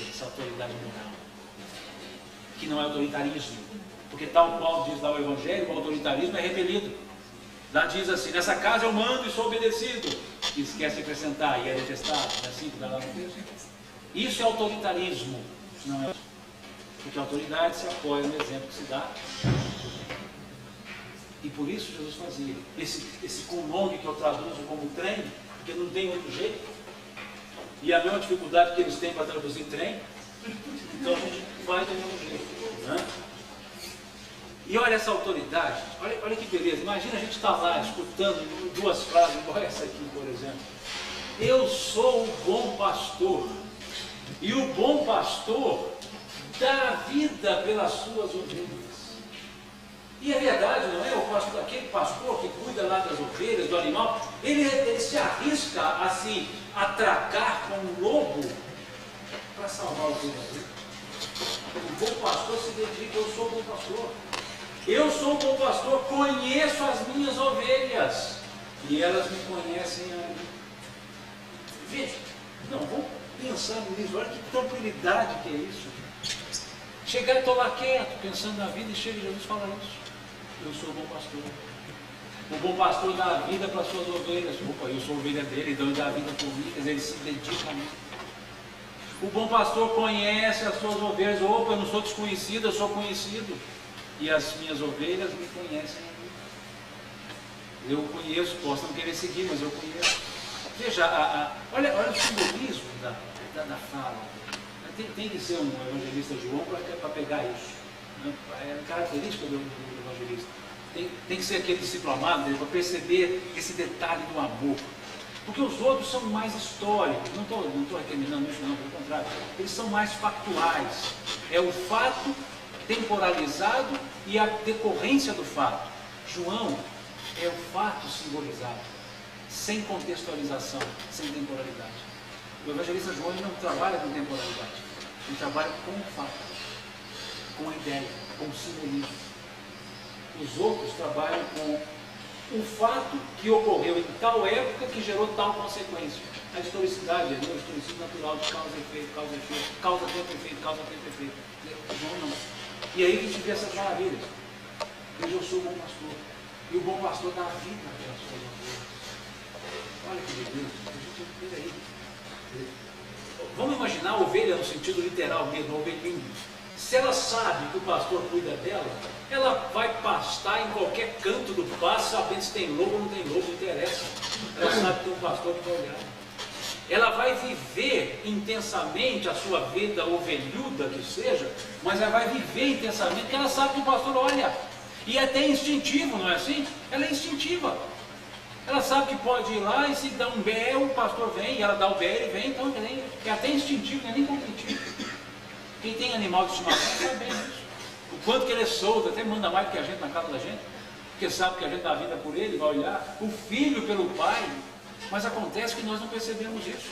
essa autoridade moral, que não é autoritarismo. Porque tal qual diz lá o Evangelho, o autoritarismo é repelido. Lá diz assim, nessa casa eu mando e sou obedecido. E esquece de acrescentar, e é detestado, é assim que dá lá no texto. Isso é autoritarismo, não é? Porque a autoridade se apoia no exemplo que se dá. E por isso Jesus fazia esse conlong que eu traduzo como trem, porque não tem outro jeito. E a mesma dificuldade que eles têm para traduzir trem, então a gente vai do mesmo jeito. Né? E olha essa autoridade, olha que beleza. Imagina a gente estar lá escutando duas frases, igual essa aqui, por exemplo. Eu sou o bom pastor, e o bom pastor dá a vida pelas suas ovelhas. E é verdade, não é? O pastor, aquele pastor que cuida lá das ovelhas, do animal, ele se arrisca a se atracar com um lobo para salvar o ovelha. O bom pastor se dedica, eu sou o bom pastor. Eu sou o bom pastor, conheço as minhas ovelhas e elas me conhecem a mim. Veja, não, vamos pensar nisso, olha que tranquilidade que é isso. Chegar e estou lá quieto, pensando na vida, e chega Jesus e fala isso. Eu sou o bom pastor. O bom pastor dá a vida para as suas ovelhas. Opa, eu sou a ovelha dele, então ele dá a vida por mim, quer dizer, ele se dedica a mim. O bom pastor conhece as suas ovelhas. Opa, eu não sou desconhecido, eu sou conhecido. E as minhas ovelhas me conhecem a mim. Eu conheço, posso não querer seguir, mas eu conheço. Veja, olha o simbolismo da fala. Tem que ser um evangelista João para pegar isso. É característica do evangelista. Tem que ser aquele discípulo amado dele para perceber esse detalhe do amor. Porque os outros são mais históricos. Não estou recriminando isso, não, pelo contrário. Eles são mais factuais. É o fato temporalizado e a decorrência do fato. João é o fato simbolizado, sem contextualização, sem temporalidade. O evangelista João ele não trabalha com temporalidade, ele trabalha com o fato, com a ideia, com o simbolismo. Os outros trabalham com o fato que ocorreu em tal época que gerou tal consequência. A historicidade, o historicismo natural de causa e efeito, causa tempo e efeito, causa tempo e efeito. João não. E aí a gente vê essas maravilhas. Eu sou o bom pastor. E o bom pastor dá a vida pelas suas ovelhas. Olha que beleza. Peraí. Vamos imaginar a ovelha no sentido literal mesmo, a ovelhinha. Se ela sabe que o pastor cuida dela, ela vai pastar em qualquer canto do pasto, sabendo se tem lobo ou não tem lobo, não interessa. Ela sabe que tem um pastor que vai olhar. Ela vai viver intensamente a sua vida ovelhuda que seja, mas ela vai viver intensamente porque ela sabe que o pastor olha. E é até instintivo, não é assim? Ela é instintiva. Ela sabe que pode ir lá e se dá um bé, o pastor vem, e ela dá o bé, ele vem, então é até instintivo, não é nem cognitivo. Quem tem animal de estimação sabe bem disso. O quanto que ele é solto, até manda mais do que a gente na casa da gente, porque sabe que a gente dá a vida por ele, vai olhar. O filho pelo pai. Mas acontece que nós não percebemos isso.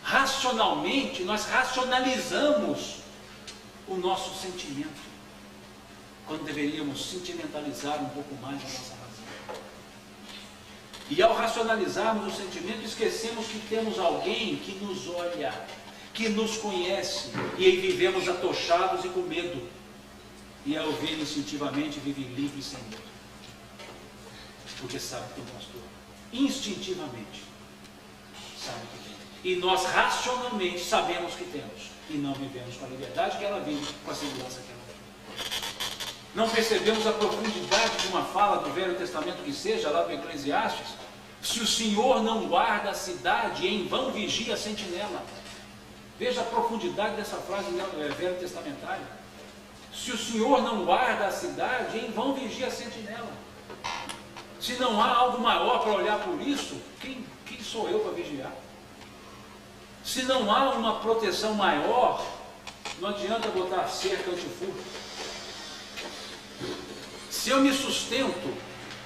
Racionalmente, nós racionalizamos o nosso sentimento, quando deveríamos sentimentalizar um pouco mais a nossa razão. E ao racionalizarmos o sentimento, esquecemos que temos alguém que nos olha, que nos conhece, e aí vivemos atochados e com medo. E a ovelha instintivamente vive livre e sem medo, porque sabe que tem um pastor. Instintivamente sabe que tem. E nós racionalmente sabemos que temos. E não vivemos com a liberdade que ela vive, com a segurança que ela vive. Não percebemos a profundidade de uma fala do Velho Testamento que seja, lá do Eclesiastes. Se o Senhor não guarda a cidade, em vão vigia a sentinela. Veja a profundidade dessa frase velho testamentária. Se o Senhor não guarda a cidade, em vão vigia a sentinela. Se não há algo maior para olhar por isso, quem sou eu para vigiar? Se não há uma proteção maior, não adianta botar cerca antifurto. Se eu me sustento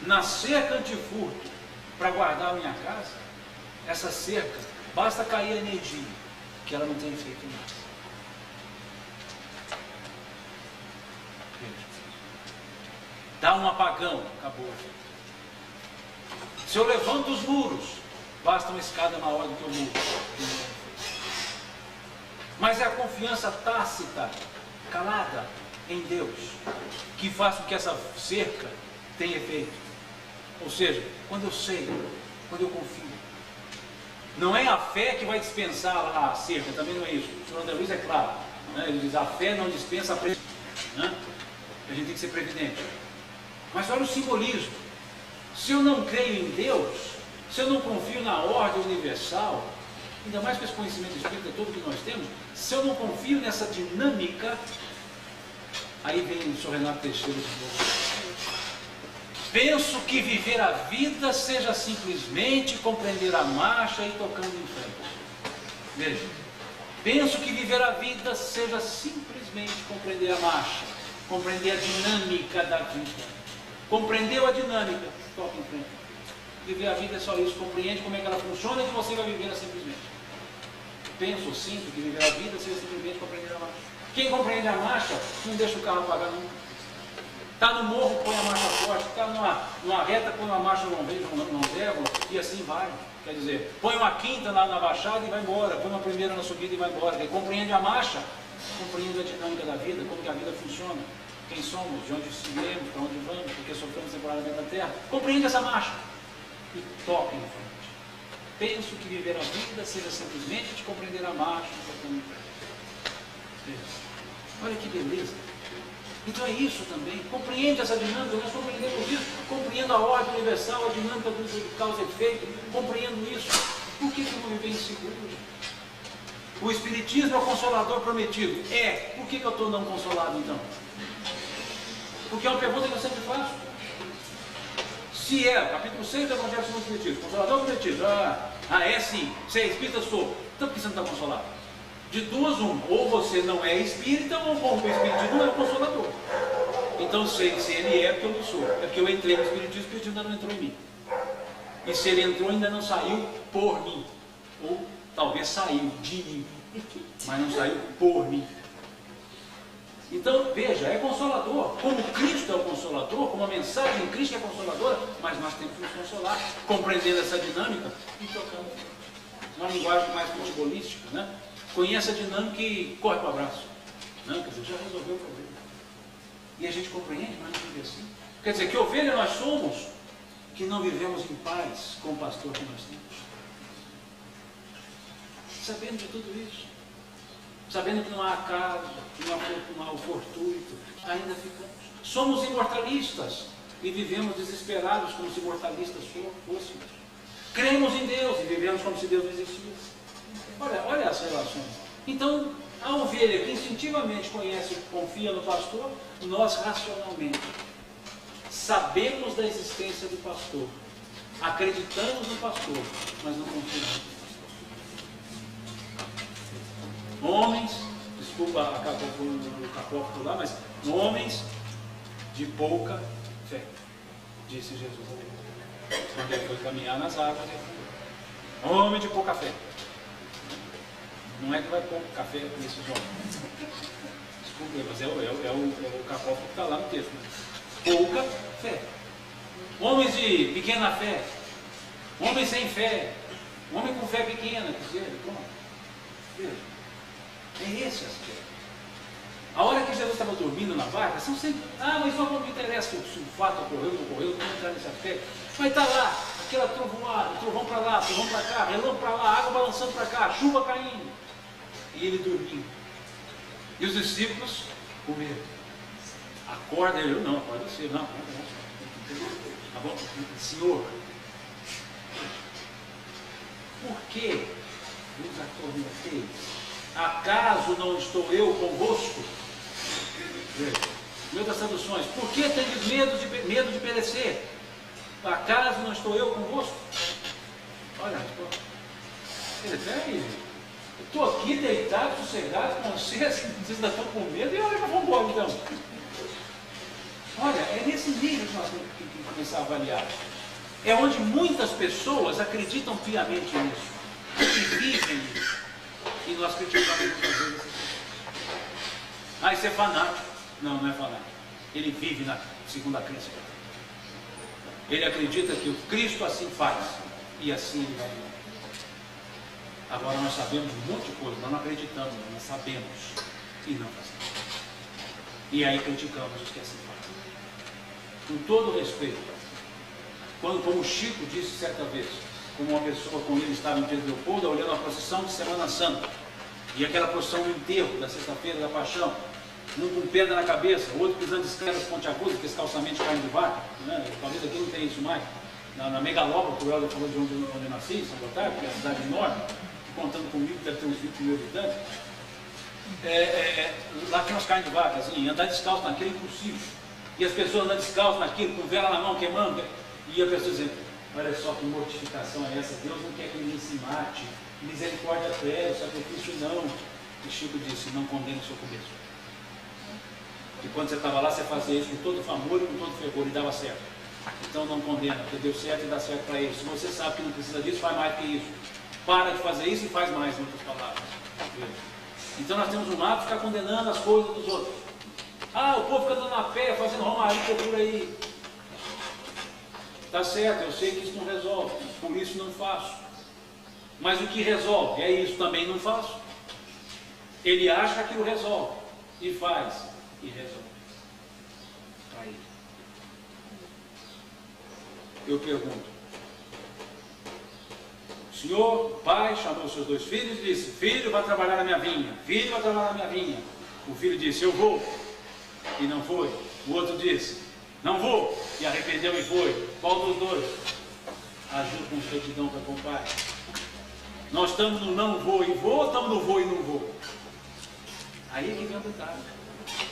na cerca antifurto para guardar a minha casa, essa cerca, basta cair a energia, que ela não tem efeito mais. Dá um apagão, acabou. Se eu levanto os muros, basta uma escada maior do que o muro. Mas é a confiança tácita, calada em Deus, que faz com que essa cerca tenha efeito. Ou seja, quando eu sei, quando eu confio. Não é a fé que vai dispensar a cerca, também não é isso. O senhor André Luiz é claro, né? Ele diz, a fé não dispensa a previdência, né? A gente tem que ser previdente. Mas olha o simbolismo. Se eu não creio em Deus, se eu não confio na ordem universal, ainda mais com esse conhecimento espírita todo que nós temos, se eu não confio nessa dinâmica, aí vem o senhor Renato Teixeira de novo. Penso que viver a vida seja simplesmente compreender a marcha e tocando em frente. Veja, penso que viver a vida seja simplesmente compreender a marcha, compreender a dinâmica da vida. Compreendeu a dinâmica, toca em frente. Viver a vida é só isso, compreende como é que ela funciona e que você vai viver simplesmente. Penso, sinto que viver a vida seja simplesmente compreender a marcha. Quem compreende a marcha não deixa o carro apagar nunca. Está no morro, põe a marcha forte. Está numa reta, põe uma marcha não zévola, e assim vai. Quer dizer, põe uma quinta na baixada e vai embora. Põe uma primeira na subida e vai embora. Quem compreende a marcha, compreende a dinâmica da vida, como que a vida funciona. Quem somos, de onde viemos, para onde vamos, porque sofremos temporariamente na terra. Compreende essa marcha e toca em frente. Penso que viver a vida seja simplesmente de compreender a marcha e tocando em frente. Olha que beleza. Então é isso também, compreende essa dinâmica, nós compreendemos isso, compreendo a ordem universal, a dinâmica do causa e efeito, compreendo isso. Por que eu não viver inseguro? O Espiritismo é o consolador prometido. Por que eu estou não consolado então? Porque é uma pergunta que eu sempre faço. Se é, capítulo 6 do Evangelho segundo o Espiritismo, consolador prometido, é sim, você é espírita, sou. Então por que você não está consolado? De duas, ou você não é espírita, ou o espiritismo não é o consolador. Então, se ele é, porque eu não sou. É porque eu entrei no espiritismo, o espiritismo ainda não entrou em mim. E se ele entrou, ainda não saiu por mim. Ou talvez saiu de mim, mas não saiu por mim. Então, veja, é consolador. Como Cristo é o consolador, como a mensagem de Cristo é consoladora, mas nós temos que nos consolar, compreendendo essa dinâmica e tocando. Uma linguagem mais futebolística, né? Conhece a dinâmica e corre para o abraço. Não, quer dizer, já resolveu o problema. E a gente compreende, mas não vive assim. Quer dizer, que ovelha nós somos, que não vivemos em paz com o pastor que nós temos. Sabendo de tudo isso. Sabendo que não há acaso, que não há o fortuito, ainda ficamos. Somos imortalistas e vivemos desesperados como se mortalistas fôssemos. Cremos em Deus e vivemos como se Deus não existisse. Olha as relações. Então, a ovelha que instintivamente conhece e confia no pastor, nós racionalmente sabemos da existência do pastor, acreditamos no pastor, mas não confiamos no pastor. Homens, desculpa, acabou com o capófilo lá, mas homens de pouca fé, disse Jesus a ele. Quando ele foi caminhar nas águas, ele falou: homem de pouca fé. Não é que vai pôr café nesses homens. Desculpa, mas é o capófilo que está lá no texto. Pouca fé. Homens de pequena fé. Homens sem fé. Homem com fé pequena, que seja. Pronto. Veja. É esse aspecto. A hora que Jesus estava dormindo na barca, são sempre. Mas só quando me interessa se o fato ocorreu ou não ocorreu, não vou entrar nesse aspecto. Mas está lá, aquela trovoada, trovão para lá, trovão para cá, relâmpago para lá, água balançando para cá, chuva caindo. E ele dormindo. E os discípulos com medo. Acorda ele, não, acorda você, não, acorda não. Tá bom? Senhor, por que vos atormenteis? Acaso não estou eu convosco? Meio das traduções, por que tendes medo de perecer? Acaso não estou eu convosco? Olha a resposta. Peraí, gente. Eu estou aqui deitado, sossegado com vocês ainda estão com medo, e olha que eu vou embora então. Olha, é nesse nesse nível que nós temos que começar a avaliar. É onde muitas pessoas acreditam piamente nisso, e vivem nisso. E nós criticamos muitas vezes. Ah, isso é fanático. Não, não é fanático. Ele vive na segunda crença. Ele acredita que o Cristo assim faz, e assim ele vai viver. Agora nós sabemos um monte de coisa, nós não acreditamos, nós sabemos e não fazemos. E aí criticamos os que assim fazem. Com todo respeito, quando, como o Chico disse certa vez, como uma pessoa com ele estava em Pedro Leopoldo, olhando a procissão de Semana Santa, e aquela procissão do enterro da sexta-feira da Paixão, um com pedra na cabeça, o outro pisando escadas pontiagudas, que esse calçamento de carne de vaca, né? Talvez aqui não tenha isso mais. Na Megalópolis, que o Helder falou de onde eu nasci, em São Gotardo, que é a cidade enorme, contando comigo, deve ter uns 20 mil habitantes. Lá tem umas carnes de vaca, assim, andar descalço naquilo é impossível. E as pessoas andando descalço naquilo, com vela na mão, queimando, e a pessoa dizendo, olha só que mortificação é essa, Deus não quer que ninguém se mate, misericórdia é, sacrifício não. E Chico disse, não condene o seu começo. E quando você estava lá, você fazia isso com todo amor e com todo fervor, e dava certo. Então não condena, porque deu certo e dá certo para ele. Se você sabe que não precisa disso, faz mais que isso. Para de fazer isso e faz mais, em outras palavras. Então nós temos um hábito de ficar condenando as coisas dos outros. Ah, o povo fica dando na pé, fazendo romaria por aí. Está certo, eu sei que isso não resolve, por isso não faço. Mas o que resolve é isso, também não faço. Ele acha que aquilo resolve, e faz, e resolve. Aí. Eu pergunto. O senhor, o pai, chamou os seus 2 filhos e disse, filho, vai trabalhar na minha vinha, filho, vai trabalhar na minha vinha. O filho disse, eu vou, e não foi. O outro disse, não vou, e arrependeu e foi. Qual dos dois? Agiu com retidão para com o pai. Nós estamos no não vou e vou, ou estamos no vou e não vou? Aí é que vem a verdade.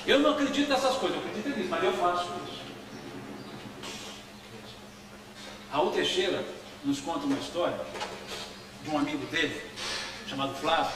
Eu não acredito nessas coisas, eu acredito nisso, mas eu faço isso. Raul Teixeira nos conta uma história de um amigo dele, chamado Flávio,